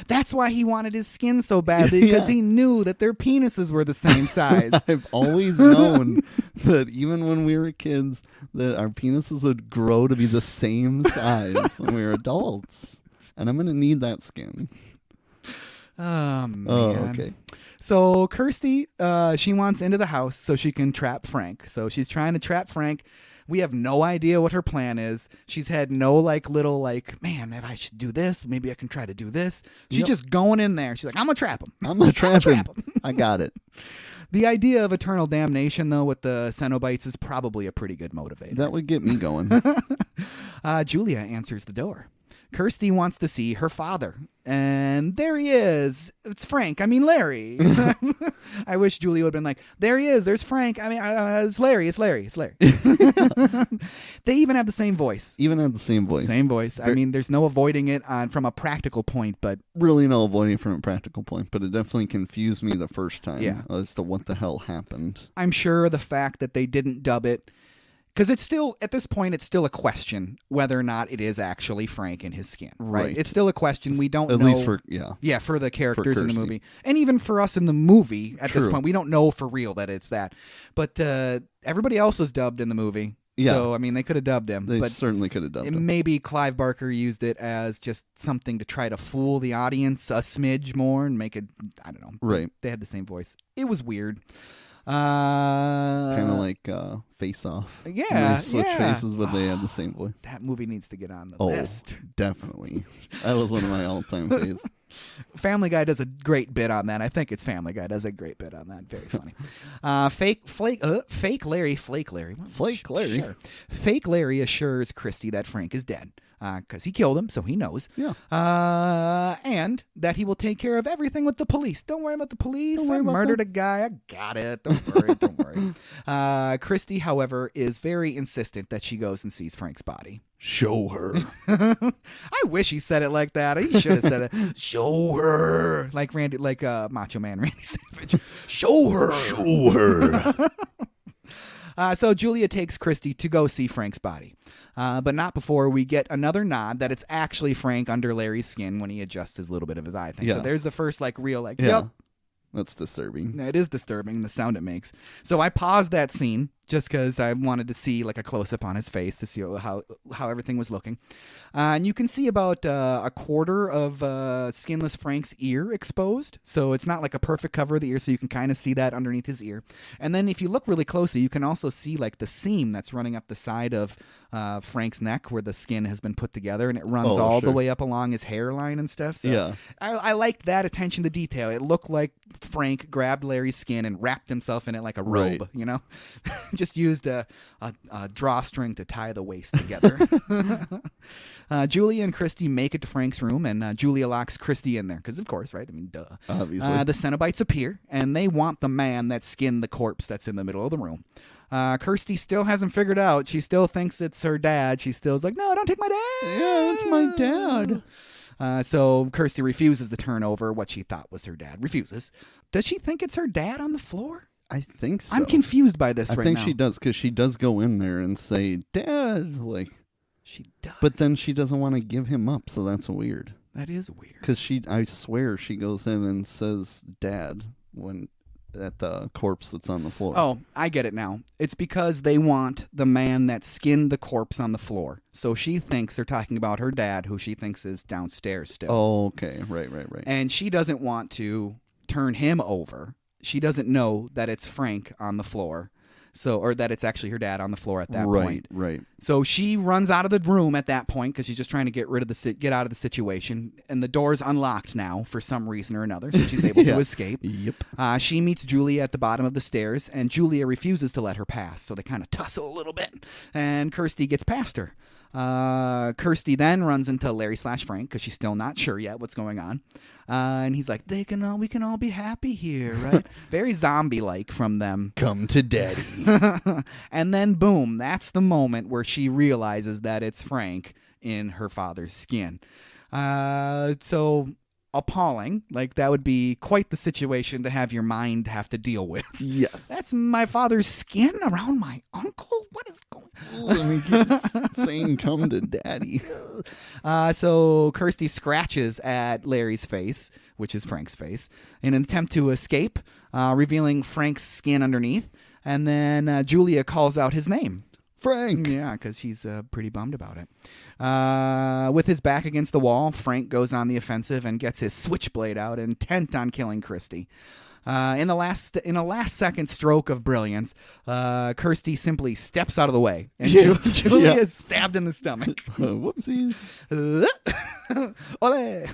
That's why he wanted his skin so badly, because he knew that their penises were the same size. I've always known that even when we were kids, that our penises would grow to be the same size when we were adults. And I'm going to need that skin. Oh, man. Oh, okay. So Kirsty, she wants into the house so she can trap Frank. So she's trying to trap Frank. We have no idea what her plan is. She's had no man, if I should do this, maybe I can try to do this. She's just going in there. She's like, I'm going to trap him. I'm going to trap him. I got it. The idea of eternal damnation, though, with the Cenobites is probably a pretty good motivator. That would get me going. Julia answers the door. Kirsty wants to see her father. And there he is. It's Frank. I mean, Larry. I wish Julia would have been like, there he is. There's Frank. I mean, it's Larry. It's Larry. They even have the same voice. Same voice. I mean, there's no avoiding it from a practical point, but... Really no avoiding from a practical point, but it definitely confused me the first time as to what the hell happened. I'm sure the fact that they didn't dub it... Because it's still, at this point, it's still a question whether or not it is actually Frank in his skin, right? It's still a question. We don't know. At least for, for the characters in the movie. And even for us in the movie, at this point, we don't know for real that it's that. But everybody else was dubbed in the movie. Yeah. So, I mean, they could have dubbed him. They certainly could have dubbed him. Maybe Clive Barker used it as just something to try to fool the audience a smidge more and make it, I don't know. Right. They had the same voice. It was weird. Kind of like Face Off. Yeah, They switch faces, but they have the same voice. That movie needs to get on the list. Definitely. That was one of my all-time faves. Family Guy does a great bit on that. I think it's Family Guy does a great bit on that. Very funny. Fake Larry. Sure. Fake Larry assures Christy that Frank is dead. Because he killed him, so he knows. Yeah. And that he will take care of everything with the police. Don't worry about the police. Don't worry I about murdered a guy. I got it. Don't worry. Christy, however, is very insistent that she goes and sees Frank's body. Show her. I wish he said it like that. He should have said it. Show her. Like Macho Man Randy Savage. Show her. Show her. So Julia takes Christy to go see Frank's body. But not before we get another nod that it's actually Frank under Larry's skin when he adjusts his little bit of his eye thing. Yeah. So there's the first real Yeah. yep. That's disturbing. It is disturbing, the sound it makes. So I paused that scene just because I wanted to see like a close-up on his face to see how everything was looking. And you can see about a quarter of skinless Frank's ear exposed. So it's not like a perfect cover of the ear, so you can kind of see that underneath his ear. And then if you look really closely, you can also see like the seam that's running up the side of Frank's neck where the skin has been put together, and it runs all the way up along his hairline and stuff. So yeah. I liked that attention to detail. It looked like Frank grabbed Larry's skin and wrapped himself in it like a robe, Right. you know? Just used a drawstring to tie the waist together. Julia and Christy make it to Frank's room, and Julia locks Christy in there because, of course, right? I mean, duh. Obviously. The Cenobites appear, and they want the man that skinned the corpse that's in the middle of the room. Kirsty still hasn't figured out. She still thinks it's her dad. She still's like, no, don't take my dad. Yeah, it's my dad. So Kirsty refuses to turn over what she thought was her dad. Refuses. Does she think it's her dad on the floor? I think so. I'm confused by this I right think now. she does, because she does go in there and say, Dad, like. She does. But then she doesn't want to give him up, so that's weird. That is weird. Because I swear she goes in and says Dad at the corpse that's on the floor. Oh, I get it now. It's because they want the man that skinned the corpse on the floor. So she thinks they're talking about her dad, who she thinks is downstairs still. Oh, okay. Right. And she doesn't want to turn him over. She doesn't know that it's Frank on the floor. Or that it's actually her dad on the floor at that point. Right. So she runs out of the room at that point because she's just trying to get out of the situation. And the door's unlocked now for some reason or another, so she's able to escape. Yep. She meets Julia at the bottom of the stairs, and Julia refuses to let her pass. So they kind of tussle a little bit, and Kirsty gets past her. Kirsty then runs into Larry/Frank because she's still not sure yet what's going on. And he's like, we can all be happy here, right? Very zombie-like from them. Come to Daddy. And then, boom, that's the moment where she realizes that it's Frank in her father's skin. So appalling. Like, that would be quite the situation to have your mind have to deal with. Yes. That's my father's skin around my uncle? What is going on? And he keeps saying, come to Daddy. So Kirsty scratches at Larry's face, which is Frank's face, in an attempt to escape, revealing Frank's skin underneath. And then Julia calls out his name. Frank. Yeah, because she's pretty bummed about it. With his back against the wall, Frank goes on the offensive and gets his switchblade out, intent on killing Kirsty. In a last second stroke of brilliance, Kirsty simply steps out of the way, and Julia is stabbed in the stomach. Whoopsies. Ole!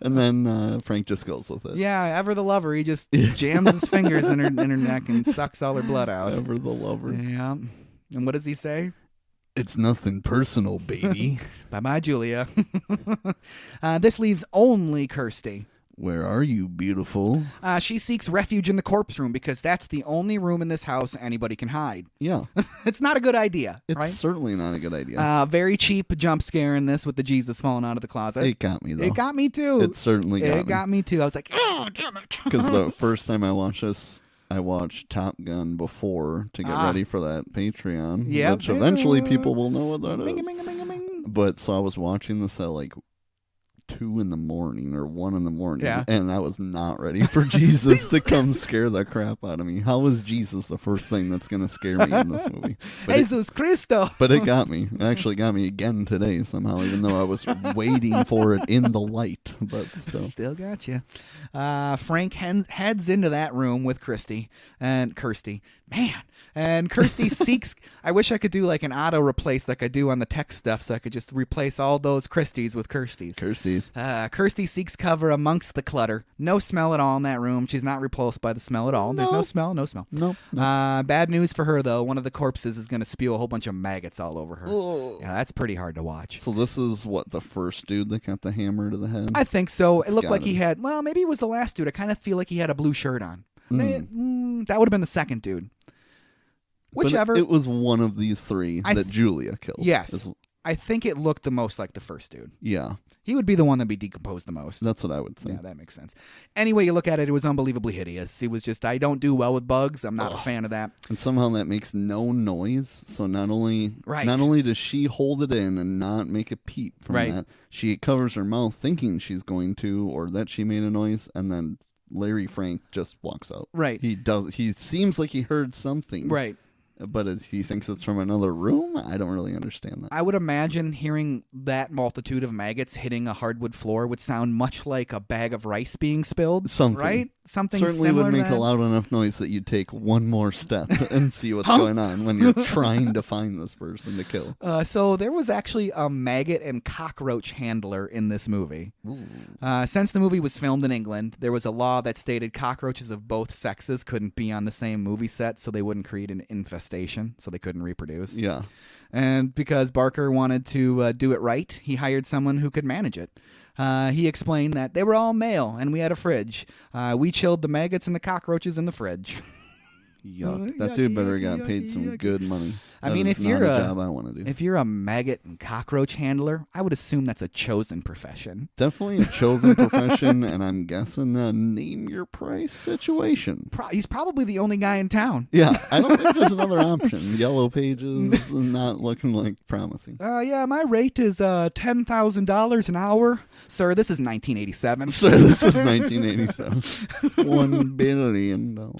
And then Frank just goes with it. Yeah, ever the lover. He just jams his fingers in her neck and sucks all her blood out. Ever the lover. Yeah. And what does he say? It's nothing personal, baby. Bye-bye, Julia. This leaves only Kirsty. Where are you, beautiful? She seeks refuge in the corpse room because that's the only room in this house anybody can hide. Yeah. It's not a good idea, It's right? certainly not a good idea. Very cheap jump scare in this with the Jesus falling out of the closet. It got me, though. It got me, too. It certainly got me. It got me, too. I was like, oh, damn it. Because the first time I watched this, I watched Top Gun before to get ready for that Patreon. Yep. Which eventually people will know what that is. Bing, bing, bing, bing, bing. But so I was watching this at like 2 in the morning or 1 in the morning. Yeah. And I was not ready for Jesus to come scare the crap out of me. How is Jesus the first thing that's going to scare me in this movie? Jesus Cristo. But it got me. It actually got me again today somehow, even though I was waiting for it in the light. But still got you. Frank heads into that room with Kirsty. And Kirsty seeks. I wish I could do like an auto replace like I do on the text stuff, so I could just replace all those Kirsties with Kirsties. Kirsty seeks cover amongst the clutter. No smell at all in that room. She's not repulsed by the smell at all. There's no smell. No. Bad news for her though. One of the corpses is going to spew a whole bunch of maggots all over her. Oh. Yeah, that's pretty hard to watch. So this is what, the first dude that got the hammer to the head? I think so. It looked like he had. Well, maybe it was the last dude. I kind of feel like he had a blue shirt on. That would have been the second dude. Whichever. But it was one of these 3 that Julia killed. Yes. I think it looked the most like the first dude. Yeah. He would be the one that'd be decomposed the most. That's what I would think. Yeah, that makes sense. Anyway, you look at it, it was unbelievably hideous. It was just, I don't do well with bugs. I'm not a fan of that. And somehow that makes no noise. So not only does she hold it in and not make a peep from that, she covers her mouth thinking she's going to, or that she made a noise, and then Larry Frank just walks out. Right. He seems like he heard something. Right. But he thinks it's from another room? I don't really understand that. I would imagine hearing that multitude of maggots hitting a hardwood floor would sound much like a bag of rice being spilled. Something. Right? Something certainly similar would make to that. a loud enough noise that you'd take one more step and see what's going on when you're trying to find this person to kill. So there was actually a maggot and cockroach handler in this movie. Since the movie was filmed in England, there was a law that stated cockroaches of both sexes couldn't be on the same movie set, so they wouldn't create an infestation, so they couldn't reproduce. Yeah. And because Barker wanted to do it right, he hired someone who could manage it. He explained that they were all male and we had a fridge. We chilled the maggots and the cockroaches in the fridge. Yuck. That dude better have got paid some good money. I mean, if not you're a job I want to do. If you're a maggot and cockroach handler, I would assume that's a chosen profession. Definitely a chosen profession, and I'm guessing a name your price situation. He's probably the only guy in town. Yeah, I don't think there's another option. Yellow Pages not looking like promising. Yeah, my rate is $10,000 an hour. Sir, this is 1987. Sir, this is 1987. $1 billion.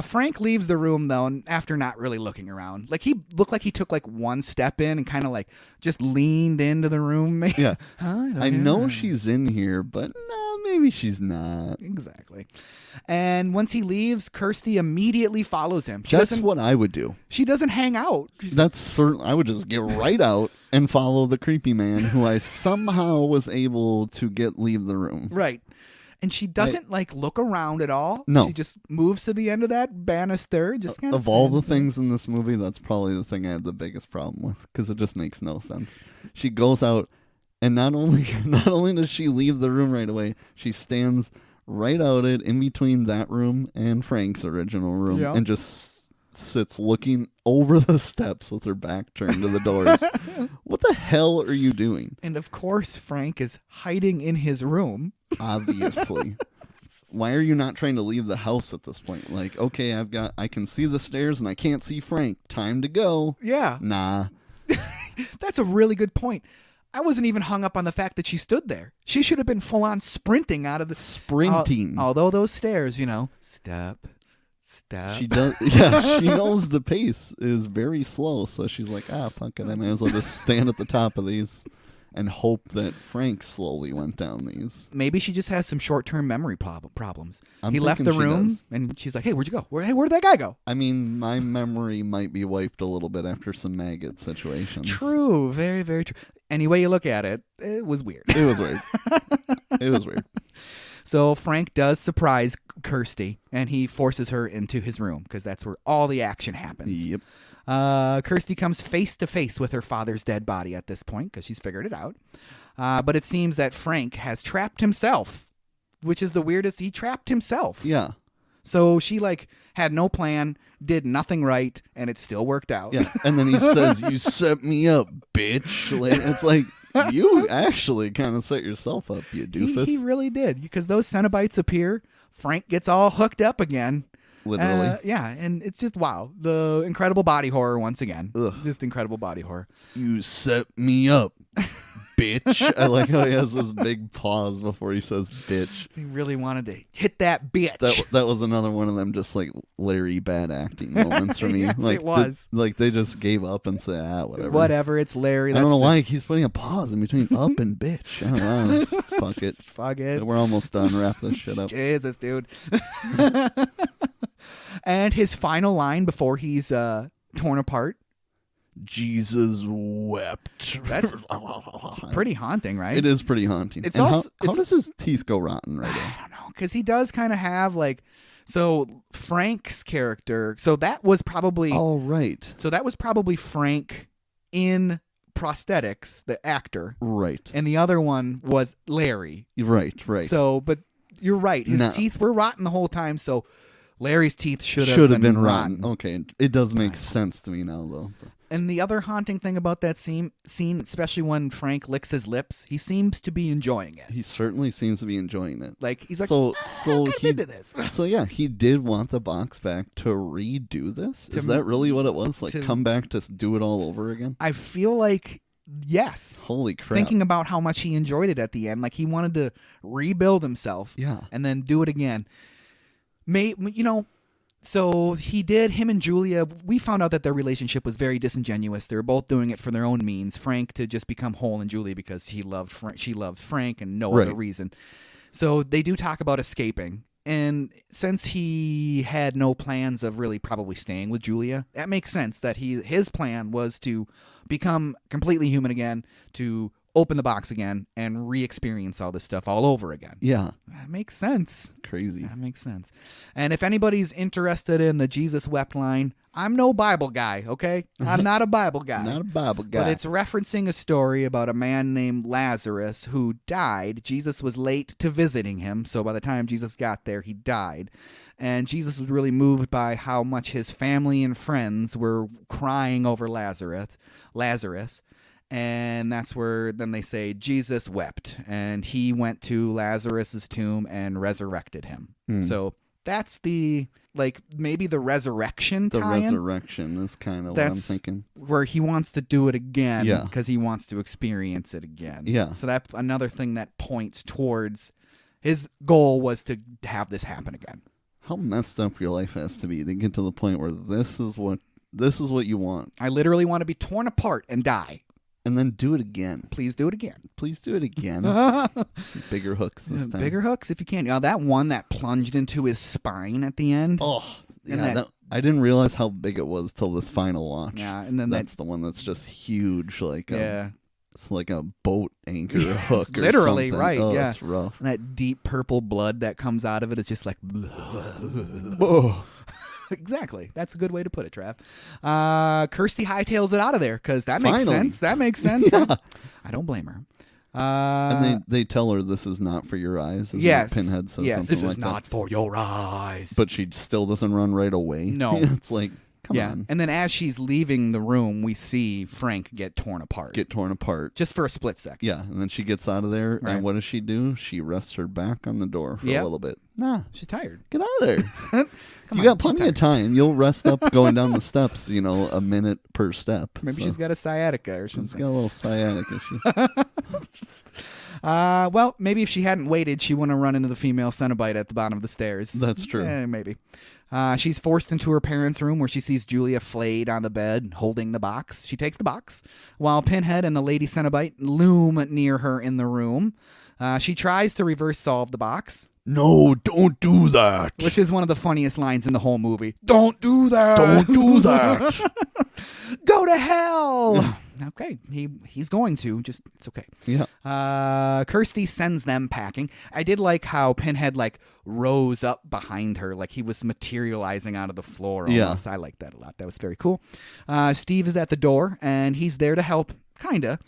Frank leaves the room, though, after not really looking around. Like, he looked like he took, like, one step in and kind of, like, just leaned into the room. Yeah. I know she's in here, but no, maybe she's not. Exactly. And once he leaves, Kirsty immediately follows him. That's what I would do. She doesn't hang out. That's certain. I would just get right out and follow the creepy man who I somehow was able to leave the room. Right. And she doesn't look around at all. No. She just moves to the end of that banister. Just kind of all the things in this movie, that's probably the thing I had the biggest problem with, because it just makes no sense. She goes out, and not only does she leave the room right away, she stands right out it in between that room and Frank's original room, and just sits looking over the steps with her back turned to the doors. What the hell are you doing? And of course, Frank is hiding in his room. Obviously. Why are you not trying to leave the house at this point? Like, okay, I can see the stairs and I can't see Frank. Time to go. Yeah. Nah. That's a really good point. I wasn't even hung up on the fact that she stood there. She should have been full on sprinting out of the... Sprinting. Although those stairs, step. She does. Yeah, she knows the pace is very slow, so she's like, fuck it, I might as well just stand at the top of these and hope that Frank slowly went down these. Maybe she just has some short-term memory problems. He He left the room, and she's like, hey, where'd you go? Where did that guy go? I mean, my memory might be wiped a little bit after some maggot situations. True. Very, very true. Any way you look at it, it was weird. It was weird. It was weird. So Frank does surprise Kirsty, and he forces her into his room, because that's where all the action happens. Yep. Kirsty comes face to face with her father's dead body at this point, because she's figured it out. But it seems that Frank has trapped himself, which is the weirdest. He trapped himself. Yeah. So she had no plan, did nothing right, and it still worked out. Yeah. And then he says, "You set me up, bitch." It's like, you actually kind of set yourself up, you doofus. He really did, because those Cenobites appear. Frank gets all hooked up again. Literally. Yeah, and it's just, wow. The incredible body horror once again. Ugh. Just incredible body horror. You set me up, bitch. I like how he has this big pause before he says bitch. He really wanted to hit that bitch. That was another one of them just like Larry bad acting moments for me. Yes, like, it was. They just gave up and said, whatever. Whatever, it's Larry. I don't know why he's putting a pause in between up and bitch. I don't know. Fuck it. Fuck it. We're almost done. Wrap this shit up. Jesus, dude. And his final line before he's torn apart. Jesus wept. That's pretty haunting, right? It is pretty haunting. It's and also how does his teeth go rotten right I don't know, because he does kind of have like, so Frank's character. So that was probably right. So that was probably Frank in prosthetics, the actor, right, and the other one was Larry, right. So, but you're right. His teeth were rotten the whole time. So Larry's teeth should have been rotten. Okay, it does make sense to me now, though. And the other haunting thing about that scene, especially when Frank licks his lips, he seems to be enjoying it. He certainly seems to be enjoying it. Like he's like, so he did this. So yeah, he did want the box back to redo this. Is that really what it was? Like come back to do it all over again? I feel like yes. Holy crap! Thinking about how much he enjoyed it at the end, like he wanted to rebuild himself, and then do it again. So he did. Him and Julia, we found out that their relationship was very disingenuous. They were both doing it for their own means. Frank to just become whole, and Julia because she loved Frank, and no other reason. So they do talk about escaping. And since he had no plans of really probably staying with Julia, that makes sense that his plan was to become completely human again, to open the box again, and re-experience all this stuff all over again. Yeah. That makes sense. Crazy. That makes sense. And if anybody's interested in the Jesus wept line, I'm no Bible guy, okay? I'm not a Bible guy. Not a Bible guy. But it's referencing a story about a man named Lazarus who died. Jesus was late to visiting him, so by the time Jesus got there, he died. And Jesus was really moved by how much his family and friends were crying over Lazarus. And that's where then they say Jesus wept, and he went to Lazarus's tomb and resurrected him. So that's maybe the resurrection tie-in. The resurrection is kind of what I'm thinking. Where he wants to do it again because he wants to experience it again. Yeah. So that's another thing that points towards his goal was to have this happen again. How messed up your life has to be to get to the point where this is what you want. I literally want to be torn apart and die. And then do it again. Please do it again. Please do it again. Bigger hooks this time. Bigger hooks if you can. That one that plunged into his spine at the end. Oh, yeah. I didn't realize how big it was till this final watch. Yeah, and then that's the one that's just huge. Like it's like a boat anchor hook. It's literally, something. right? Oh, yeah, it's rough. And that deep purple blood that comes out of it is just like. Oh. Exactly. That's a good way to put it, Trav. Kirsty hightails it out of there because that makes sense. That makes sense. Yeah. I don't blame her. And they tell her this is not for your eyes. Yes. Pinhead says something this like is not for your eyes. But she still doesn't run right away. No. It's like, come on. And then as she's leaving the room, we see Frank get torn apart. Just for a split second. Yeah. And then she gets out of there. Right. And what does she do? She rests her back on the door for a little bit. Nah. She's tired. Get out of there. You got plenty of time. You'll rest up going down the steps, a minute per step. Maybe she's got a sciatica or something. She's got a little sciatic issue. Well, maybe if she hadn't waited, she wouldn't have run into the female Cenobite at the bottom of the stairs. That's true. Maybe. She's forced into her parents' room where she sees Julia flayed on the bed, holding the box. She takes the box, while Pinhead and the Lady Cenobite loom near her in the room. She tries to reverse solve the box. No, don't do that. Which is one of the funniest lines in the whole movie. Don't do that. Don't do that. Go to hell. Okay, he's going to. Just it's okay. Yeah. Kirsty sends them packing. I did like how Pinhead rose up behind her, like he was materializing out of the floor almost. I liked that a lot. That was very cool. Steve is at the door, and he's there to help. Kinda.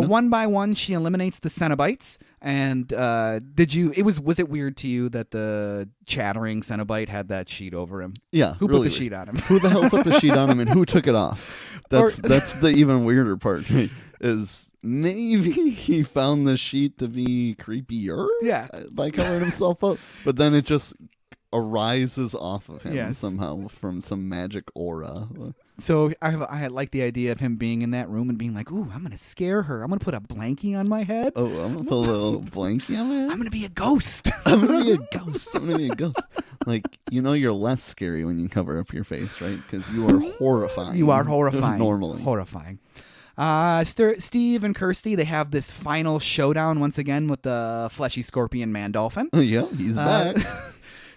One by one, she eliminates the Cenobites. And was it weird to you that the chattering Cenobite had that sheet over him? Yeah. Who put the sheet on him? Who the hell put the sheet on him, and who took it off? That's the even weirder part. Is maybe he found the sheet to be creepier? Yeah. By covering himself up. But then it just arises off of him somehow from some magic aura. So I like the idea of him being in that room and being like, ooh, I'm going to scare her. I'm going to put a blankie on my head. Oh, I'm going to put a little blankie on my head? I'm going to be a ghost. I'm going to be a ghost. I'm going to be a ghost. Like, you're less scary when you cover up your face, right? Because you are horrifying. You are horrifying. Normally. Horrifying. Steve and Kirsty, they have this final showdown once again with the fleshy scorpion man dolphin. Yeah, he's back.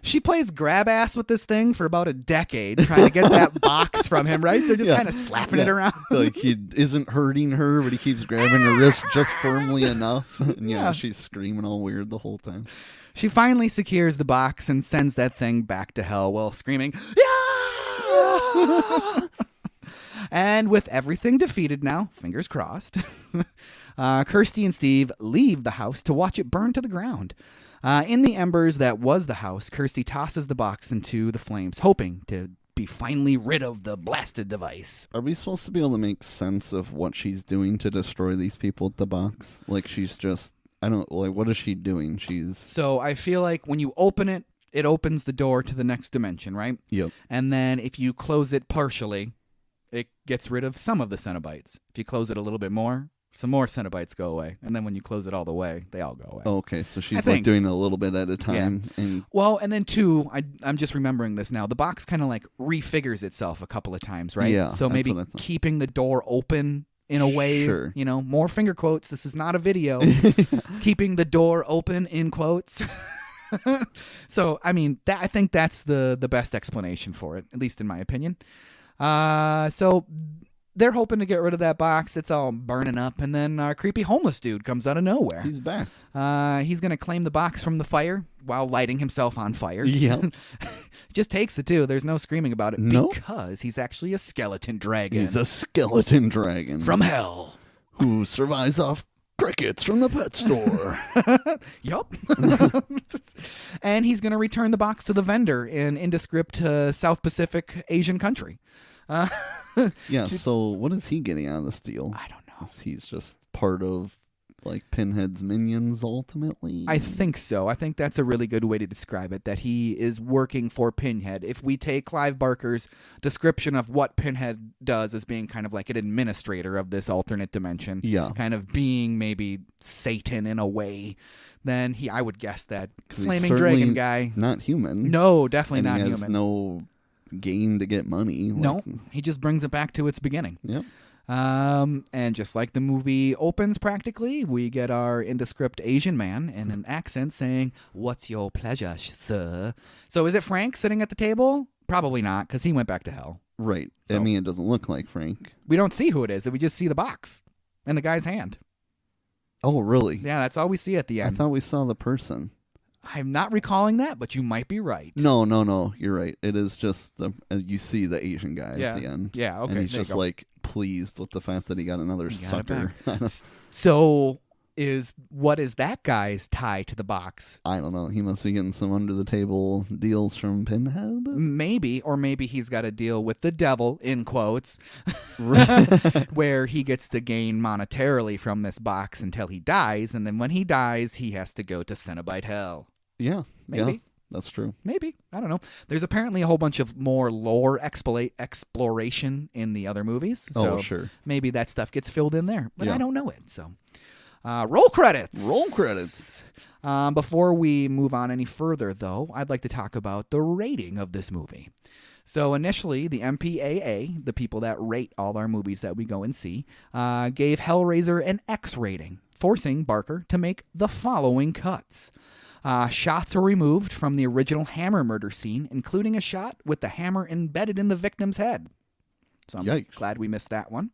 She plays grab ass with this thing for about a decade, trying to get that box from him, right? They're just kind of slapping it around. Like, he isn't hurting her, but he keeps grabbing her wrist just firmly enough. And she's screaming all weird the whole time. She finally secures the box and sends that thing back to hell while screaming, "Yeah!" And with everything defeated now, fingers crossed, Kirsty and Steve leave the house to watch it burn to the ground. In the embers that was the house, Kirsty tosses the box into the flames, hoping to be finally rid of the blasted device. Are we supposed to be able to make sense of what she's doing to destroy these people at the box? Like, she's just, what is she doing? So I feel like when you open it, it opens the door to the next dimension, right? Yep. And then if you close it partially, it gets rid of some of the Cenobites. If you close it a little bit more, some more Cenobites go away. And then when you close it all the way, they all go away. Oh, okay, so she's like doing a little bit at a time. Yeah. And then two, I'm just remembering this now. The box kind of like refigures itself a couple of times, right? Yeah. So maybe keeping the door open in a way, sure. More finger quotes. This is not a video. Keeping the door open in quotes. So, I mean, I think that's the best explanation for it, at least in my opinion. So they're hoping to get rid of that box. It's all burning up, and then our creepy homeless dude comes out of nowhere. He's back. He's going to claim the box from the fire while lighting himself on fire. Yeah. Just takes it, too. There's no screaming about it because he's actually a skeleton dragon. He's a skeleton dragon. From hell. Who survives off crickets from the pet store. Yup. And he's going to return the box to the vendor in indescript South Pacific Asian country. So what is he getting out of this deal? I don't know. He's just part of, like, Pinhead's minions, ultimately? I think so. I think that's a really good way to describe it, that he is working for Pinhead. If we take Clive Barker's description of what Pinhead does as being kind of like an administrator of this alternate dimension, kind of being maybe Satan in a way, then I would guess that Flaming Dragon guy... not human. No, definitely not human. He has no gain to get money. No, he just brings it back to its beginning. Yep. And just like the movie opens practically, we get our indescript Asian man in an accent saying, "What's your pleasure, sir?" So is it Frank sitting at the table? Probably not, because he went back to hell. Right. So, I mean, it doesn't look like Frank. We don't see who it is. We just see the box and the guy's hand. Oh, really? Yeah, that's all we see at the end. I thought we saw the person. I'm not recalling that, but you might be right. No. You're right. It is just you see the Asian guy at the end. Yeah, okay. And he's just like pleased with the fact that he got another sucker. So what is that guy's tie to the box? I don't know. He must be getting some under the table deals from Pinhead. Maybe, or maybe he's got a deal with the devil, in quotes, where he gets to gain monetarily from this box until he dies, and then when he dies, he has to go to Cenobite hell. Yeah, maybe. Yeah, that's true. Maybe. I don't know. There's apparently a whole bunch of more lore exploration in the other movies. So sure. Maybe that stuff gets filled in there, but I don't know it, so... roll credits. Roll credits. Before we move on any further, though, I'd like to talk about the rating of this movie. So initially, the MPAA, the people that rate all our movies that we go and see, gave Hellraiser an X rating, forcing Barker to make the following cuts. Shots were removed from the original hammer murder scene, including a shot with the hammer embedded in the victim's head. So I'm glad we missed that one.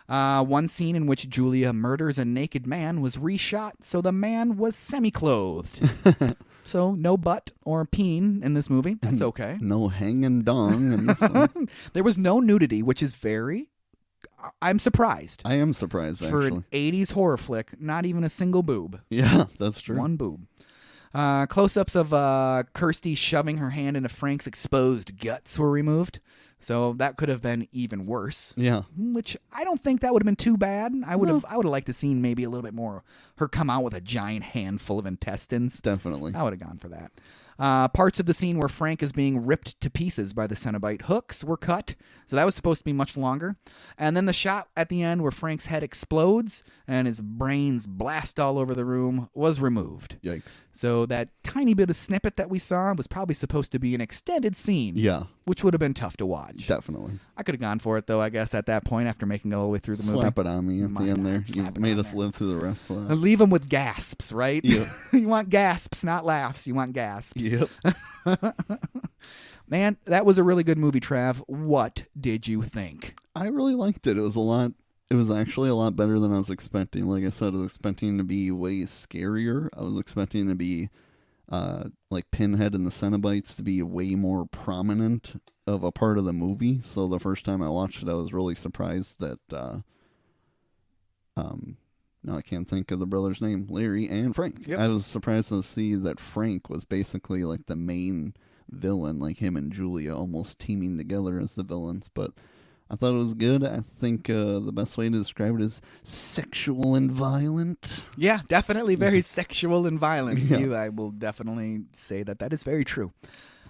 One scene in which Julia murders a naked man was reshot, so the man was semi-clothed. So no butt or peen in this movie. That's okay. No hanging dong in this one. There was no nudity, which is I'm surprised. I am surprised, actually. For an 80s horror flick, not even a single boob. Yeah, that's true. One boob. Close-ups of Kirsty shoving her hand into Frank's exposed guts were removed. So that could have been even worse. Yeah. Which I don't think that would have been too bad. I would have liked to seen maybe a little bit more her come out with a giant handful of intestines. Definitely. I would have gone for that. Parts of the scene where Frank is being ripped to pieces by the Cenobite hooks were cut, so that was supposed to be much longer. And then the shot at the end where Frank's head explodes and his brains blast all over the room was removed. Yikes. So that tiny bit of snippet that we saw was probably supposed to be an extended scene. Yeah. Which would have been tough to watch. Definitely. I could have gone for it, though, I guess, at that point after making it all the way through the movie. Slap it on me at the end there. You made us live. live through the rest of that. And leave them with gasps, right? Yep. You want gasps, not laughs. You want gasps. Yep. Man, that was a really good movie, Trav. What did you think? I really liked it. It was actually a lot better than I was expecting. Like I said, I was expecting to be way scarier. I was expecting to be like Pinhead and the Cenobites to be way more prominent of a part of the movie. So the first time I watched it, I was really surprised that now I can't think of the brother's name, Larry and Frank. Yep. I was surprised to see that Frank was basically like the main villain, like him and Julia almost teaming together as the villains. But I thought it was good. I think the best way to describe it is sexual and violent. Yeah, definitely very sexual and violent. Yeah. I will definitely say that is very true.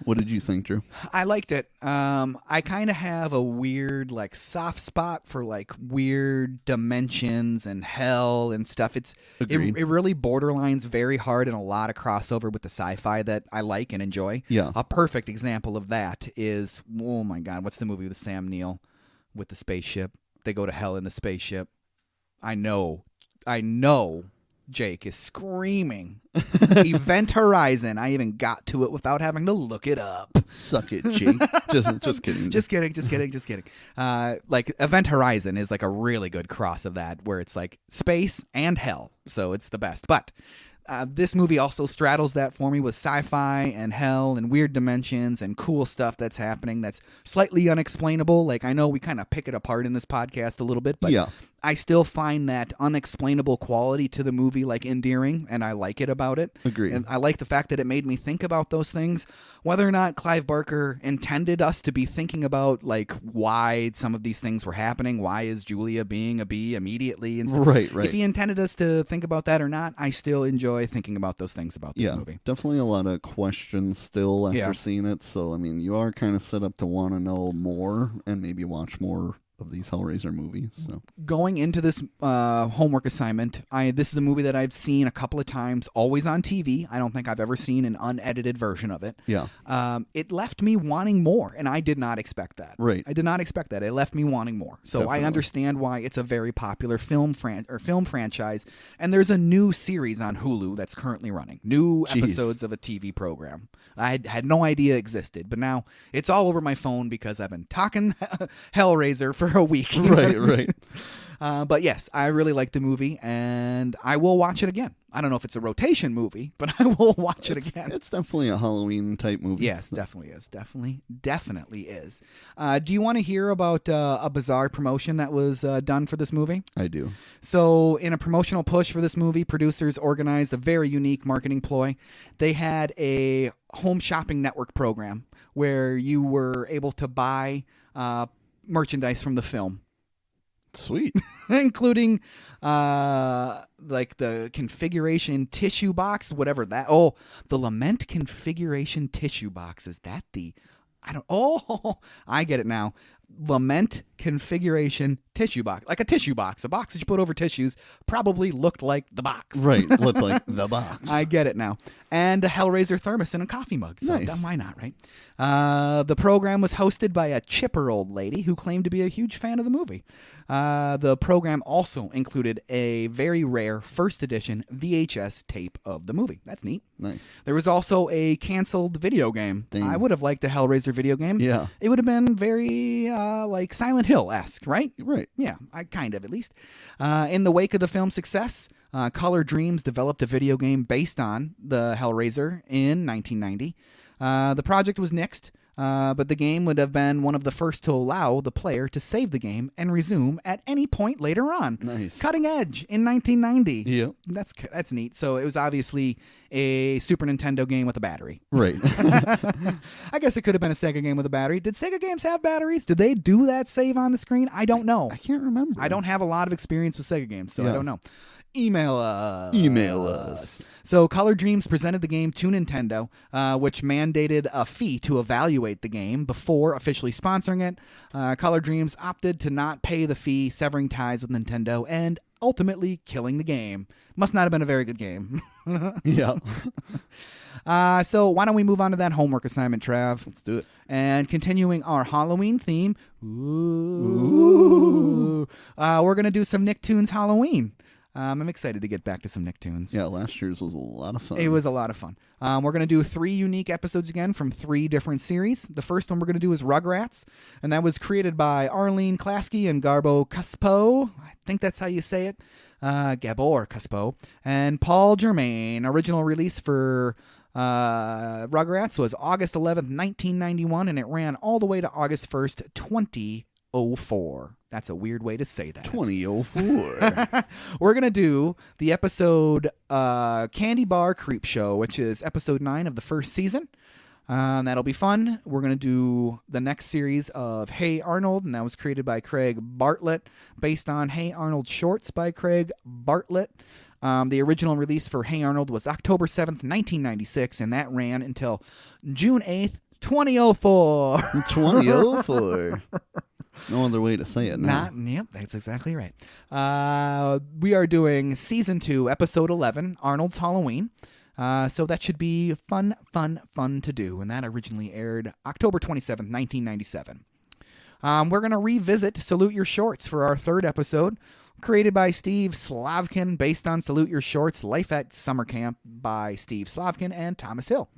What did you think, Drew? I liked it. I kind of have a weird, like, soft spot for, like, weird dimensions and hell and stuff. It really borderlines very hard and a lot of crossover with the sci-fi that I like and enjoy. Yeah. A perfect example of that is, oh my God, what's the movie with Sam Neill with the spaceship? They go to hell in the spaceship. I know. Jake is screaming. Event Horizon. I even got to it without having to look it up. Suck it, Jake. just kidding. Just kidding. Like Event Horizon is like a really good cross of that, where it's like space and hell, so it's the best. But this movie also straddles that for me with sci-fi and hell and weird dimensions and cool stuff that's happening that's slightly unexplainable. Like, I know we kind of pick it apart in this podcast a little bit, but Yeah. I still find that unexplainable quality to the movie like endearing, and I like it about it. Agreed. And I like the fact that it made me think about those things. Whether or not Clive Barker intended us to be thinking about like why some of these things were happening, why is Julia being a bee immediately and stuff. Right. If he intended us to think about that or not, I still enjoy thinking about those things about this Yeah, movie. definitely a lot of questions still after seeing it. So, I mean, you are kind of set up to want to know more and maybe watch more of these Hellraiser movies. So Going into this homework assignment, this is a movie that I've seen a couple of times, always on TV. I don't think I've ever seen an unedited version of it. yeah, It left me wanting more, and I did not expect that. Right. I did not expect that. It left me wanting more. So Definitely. I understand why it's a very popular film franchise, and there's a new series on Hulu that's currently running. New Jeez. episodes of a TV program. I had no idea existed, but now it's all over my phone because I've been talking Hellraiser for a week. right. But yes, I really like the movie, and I will watch it again. I don't know if it's a rotation movie, but I will watch it again. It's definitely a Halloween type movie. Yes, definitely is. Definitely is. Do you want to hear about a bizarre promotion that was done for this movie? I do. So, in a promotional push for this movie, producers organized a very unique marketing ploy. They had a home shopping network program where you were able to buy merchandise from the film. Sweet. Including like the configuration tissue box, whatever that. Oh, the Lament configuration tissue box. Is that the? I get it now. Lament configuration tissue box, like a tissue box, a box that you put over tissues, probably looked like the box. Right, looked like the box. I get it now. And a Hellraiser thermos and a coffee mug. So Nice. why not, right? The program was hosted by a chipper old lady who claimed to be a huge fan of the movie. The program also included a very rare first edition VHS tape of the movie. That's neat. Nice. There was also a canceled video game. Dang. I would have liked a Hellraiser video game. Yeah. It would have been very like Silent Hill-esque, right? Right. Yeah, I kind of, at least. In the wake of the film's success, Color Dreams developed a video game based on the Hellraiser in 1990. The project was nixed but the game would have been one of the first to allow the player to save the game and resume at any point later on. Nice. Cutting edge in 1990. Yep. That's neat. So it was obviously a Super Nintendo game with a battery. Right. I guess it could have been a Sega game with a battery. Did Sega games have batteries? Did they do that save on the screen? I don't know. I can't remember. I don't have a lot of experience with Sega games, so I don't know. Email us. So Color Dreams presented the game to Nintendo, which mandated a fee to evaluate the game before officially sponsoring it. Color Dreams opted to not pay the fee, severing ties with Nintendo and ultimately killing the game. Must not have been a very good game. Yeah. So why don't we move on to that homework assignment, Trav? Let's do it. And continuing our Halloween theme, we're going to do some Nicktoons Halloween. I'm excited to get back to some Nicktoons. Yeah, last year's was a lot of fun. It was a lot of fun. We're going to do 3 unique episodes again from 3 different series. The first one we're going to do is Rugrats, and that was created by Arlene Klasky and Garbo Cuspo. I think that's how you say it. Gabor Cuspo. And Paul Germain. Original release for Rugrats was August 11th, 1991, and it ran all the way to August 1st, 2004. That's a weird way to say that. 2004. We're going to do the episode Candy Bar Creep Show, which is episode 9 of the first season. That'll be fun. We're going to do the next series of Hey Arnold, and that was created by Craig Bartlett, based on Hey Arnold shorts by Craig Bartlett. The original release for Hey Arnold was October 7th, 1996, and that ran until June 8th, 2004. 2004. No other way to say it now. Yep, that's exactly right. We are doing Season 2, Episode 11, Arnold's Halloween. So that should be fun to do. And that originally aired October 27th, 1997. We're going to revisit Salute Your Shorts for our 3rd episode. Created by Steve Slavkin, based on Salute Your Shorts, Life at Summer Camp by Steve Slavkin and Thomas Hill.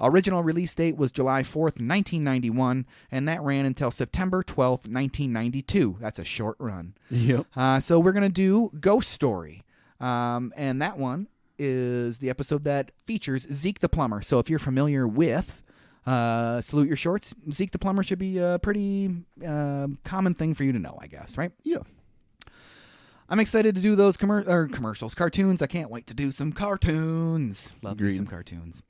Original release date was July 4th, 1991, and that ran until September 12th, 1992. That's a short run. Yep. So we're going to do Ghost Story, and that one is the episode that features Zeke the Plumber. So if you're familiar with Salute Your Shorts, Zeke the Plumber should be a pretty common thing for you to know, I guess, right? Yeah. I'm excited to do those commercials, cartoons. I can't wait to do some cartoons. Love me some cartoons.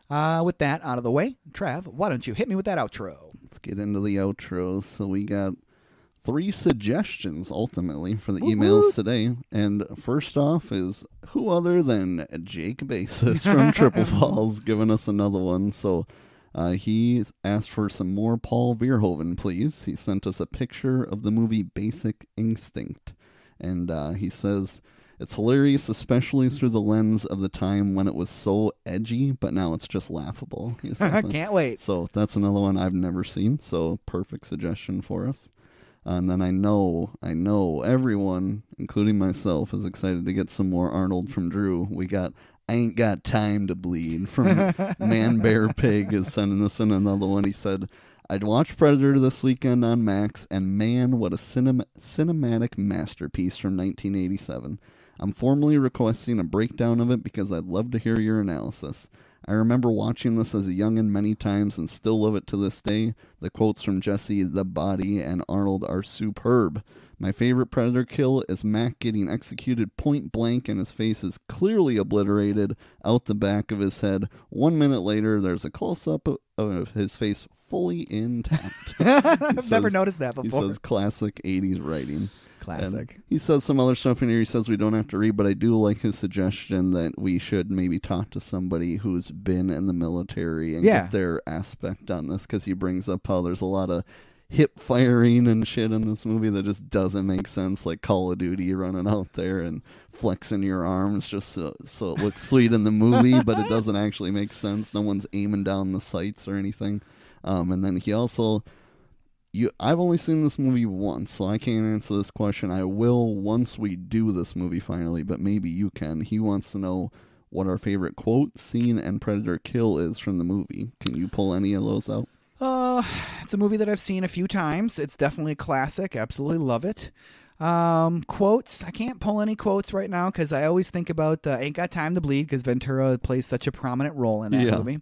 With that out of the way, Trav, why don't you hit me with that outro? Let's get into the outro. So we got 3 suggestions, ultimately, for the emails today. And first off is who other than Jake Basis from Triple Falls giving us another one. So he asked for some more Paul Verhoeven, please. He sent us a picture of the movie Basic Instinct. And he says, it's hilarious, especially through the lens of the time when it was so edgy, but now it's just laughable. I can't wait. So that's another one I've never seen, so perfect suggestion for us. And then I know everyone, including myself, is excited to get some more Arnold from Drew. We got I Ain't Got Time to Bleed from Man Bear Pig is sending us in another one. He said, I'd watch Predator this weekend on Max, and man, what a cinematic masterpiece from 1987. I'm formally requesting a breakdown of it because I'd love to hear your analysis. I remember watching this as a youngin' many times and still love it to this day. The quotes from Jesse, the Body, and Arnold are superb. My favorite Predator kill is Mac getting executed point blank and his face is clearly obliterated out the back of his head. 1 minute later, there's a close-up of his face fully intact. I've never noticed that before. He says classic 80s writing. Classic. And he says some other stuff in here he says we don't have to read, but I do like his suggestion that we should maybe talk to somebody who's been in the military and get their aspect on this, because he brings up how there's a lot of hip firing and shit in this movie that just doesn't make sense, like Call of Duty running out there and flexing your arms just so it looks sweet in the movie, but it doesn't actually make sense. No one's aiming down the sights or anything. And then he also... I've only seen this movie once, so I can't answer this question. I will once we do this movie finally, but maybe you can. He wants to know what our favorite quote, scene, and Predator kill is from the movie. Can you pull any of those out? It's a movie that I've seen a few times. It's definitely a classic. Absolutely love it. Quotes. I can't pull any quotes right now because I always think about Ain't Got Time to Bleed because Ventura plays such a prominent role in that movie.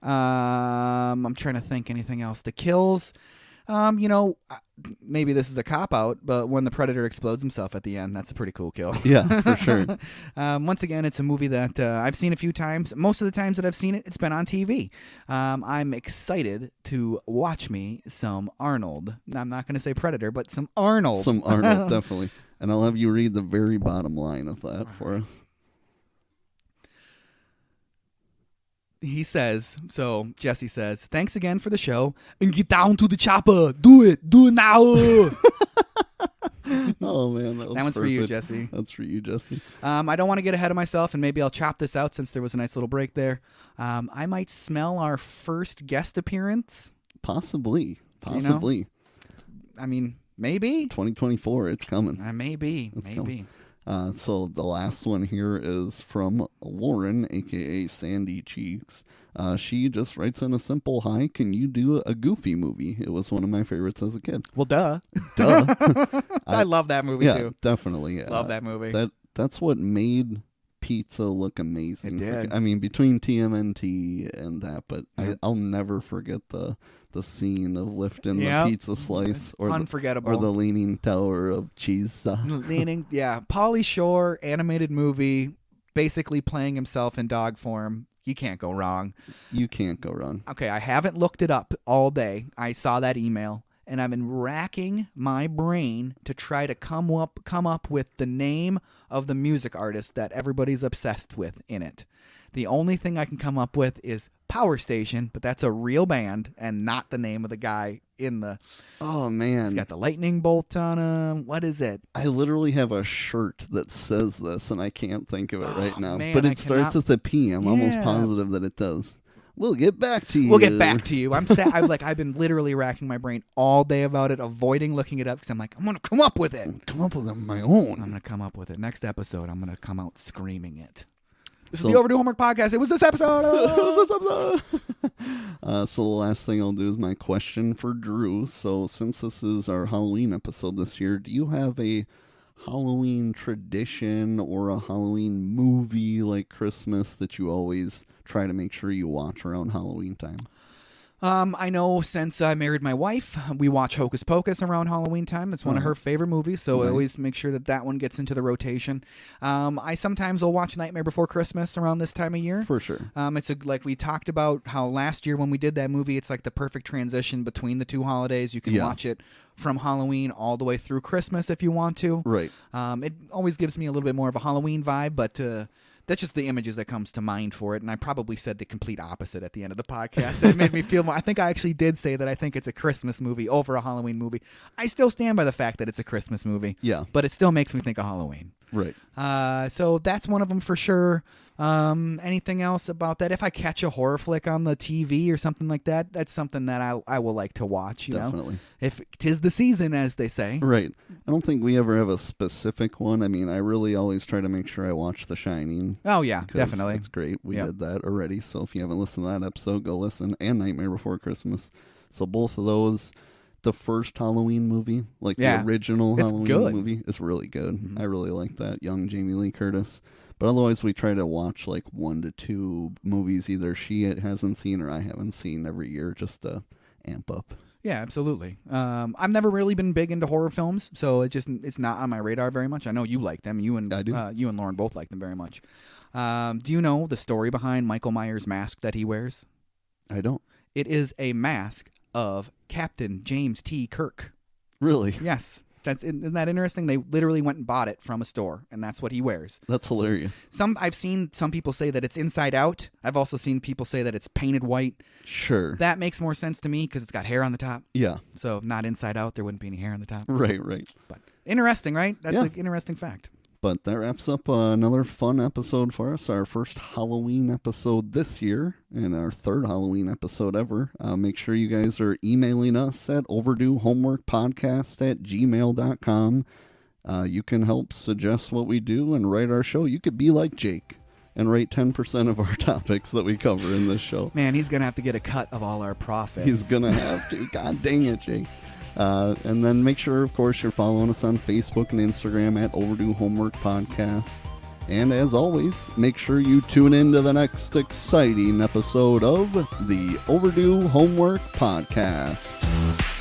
I'm trying to think anything else. The kills, maybe this is a cop-out, but when the Predator explodes himself at the end, that's a pretty cool kill. Yeah, for sure. Once again, it's a movie that I've seen a few times. Most of the times that I've seen it, it's been on TV. I'm excited to watch me some Arnold. I'm not going to say Predator, but some Arnold. Some Arnold, definitely. And I'll have you read the very bottom line of that for us. Jesse says, thanks again for the show, and get down to the chopper. Do it now. Oh, man. That one's perfect. for you, Jesse. That's for you, Jesse. I don't want to get ahead of myself, and maybe I'll chop this out since there was a nice little break there. I might smell our first guest appearance. Possibly. I mean, maybe. 2024, it's coming. Maybe. Coming. So the last one here is from Lauren, a.k.a. Sandy Cheeks. She just writes in a simple, hi, can you do a Goofy movie? It was one of my favorites as a kid. Well, duh. I love that movie, too. Yeah, definitely. Love that movie. That's what made pizza look amazing. It did. I mean, between TMNT and that, but I'll never forget the scene of lifting the pizza slice or unforgettable, or the Leaning Tower of Cheese. Pauly Shore animated movie, basically playing himself in dog form. You can't go wrong. You can't go wrong. Okay, I haven't looked it up all day. I saw that email, and I've been racking my brain to try to come up with the name of the music artist that everybody's obsessed with in it. The only thing I can come up with is Power Station, but that's a real band and not the name of the guy in the... Oh, man. He's got the lightning bolt on him. What is it? I literally have a shirt that says this, and I can't think of it right now. Man, but it starts with a P. I'm almost positive that it does. We'll get back to you. I'm sad. I've been literally racking my brain all day about it, avoiding looking it up because I'm like, I'm going to come up with it. Come up with it on my own. I'm going to come up with it. Next episode, I'm going to come out screaming it. This is the Overdue Homework Podcast. It was this episode. So the last thing I'll do is my question for Drew. So since this is our Halloween episode this year, do you have a Halloween tradition or a Halloween movie like Christmas that you always try to make sure you watch around Halloween time? I know since I married my wife, we watch Hocus Pocus around Halloween time. That's one of her favorite movies, so I always make sure that one gets into the rotation. I sometimes will watch Nightmare Before Christmas around this time of year. For sure. It's like we talked about how last year when we did that movie, it's like the perfect transition between the two holidays. You can watch it from Halloween all the way through Christmas if you want to. Right. It always gives me a little bit more of a Halloween vibe, but... that's just the images that comes to mind for it, and I probably said the complete opposite at the end of the podcast. That made me feel more... I think I actually did say that I think it's a Christmas movie over a Halloween movie. I still stand by the fact that it's a Christmas movie. Yeah. But it still makes me think of Halloween. Right. So that's one of them for sure. Anything else about that? If I catch a horror flick on the TV or something like that, that's something that I will like to watch, you Definitely. know? If 'tis the season, as they say. Right. I don't think we ever have a specific one. I mean, I really always try to make sure I watch The Shining. Oh, yeah, definitely. It's great. We did that already. So if you haven't listened to that episode, go listen. And Nightmare Before Christmas. So both of those... The first Halloween movie, like the original Halloween movie, is really good. Mm-hmm. I really like that. Young Jamie Lee Curtis. But otherwise, we try to watch like 1 to 2 movies either she hasn't seen or I haven't seen every year just to amp up. Yeah, absolutely. I've never really been big into horror films, so it's not on my radar very much. I know you like them. I do. You and Lauren both like them very much. Do you know the story behind Michael Myers' mask that he wears? I don't. It is a mask of Captain James T. Kirk. Really? Yes. Isn't that interesting? They literally went and bought it from a store, and that's what he wears. That's hilarious. I've seen some people say that it's inside out. I've also seen people say that it's painted white. Sure. That makes more sense to me because it's got hair on the top. Yeah. So not inside out, there wouldn't be any hair on the top. Right. But interesting, right? That's an interesting fact. But that wraps up another fun episode for us. Our first Halloween episode this year and our third Halloween episode ever. Make sure you guys are emailing us at overduehomeworkpodcast@gmail.com. You can help suggest what we do and write our show. You could be like Jake and rate 10% of our topics that we cover in this show. Man, he's going to have to get a cut of all our profits. He's going to have to. God dang it, Jake. And then make sure, of course, you're following us on Facebook and Instagram at Overdue Homework Podcast. And as always, make sure you tune in to the next exciting episode of the Overdue Homework Podcast.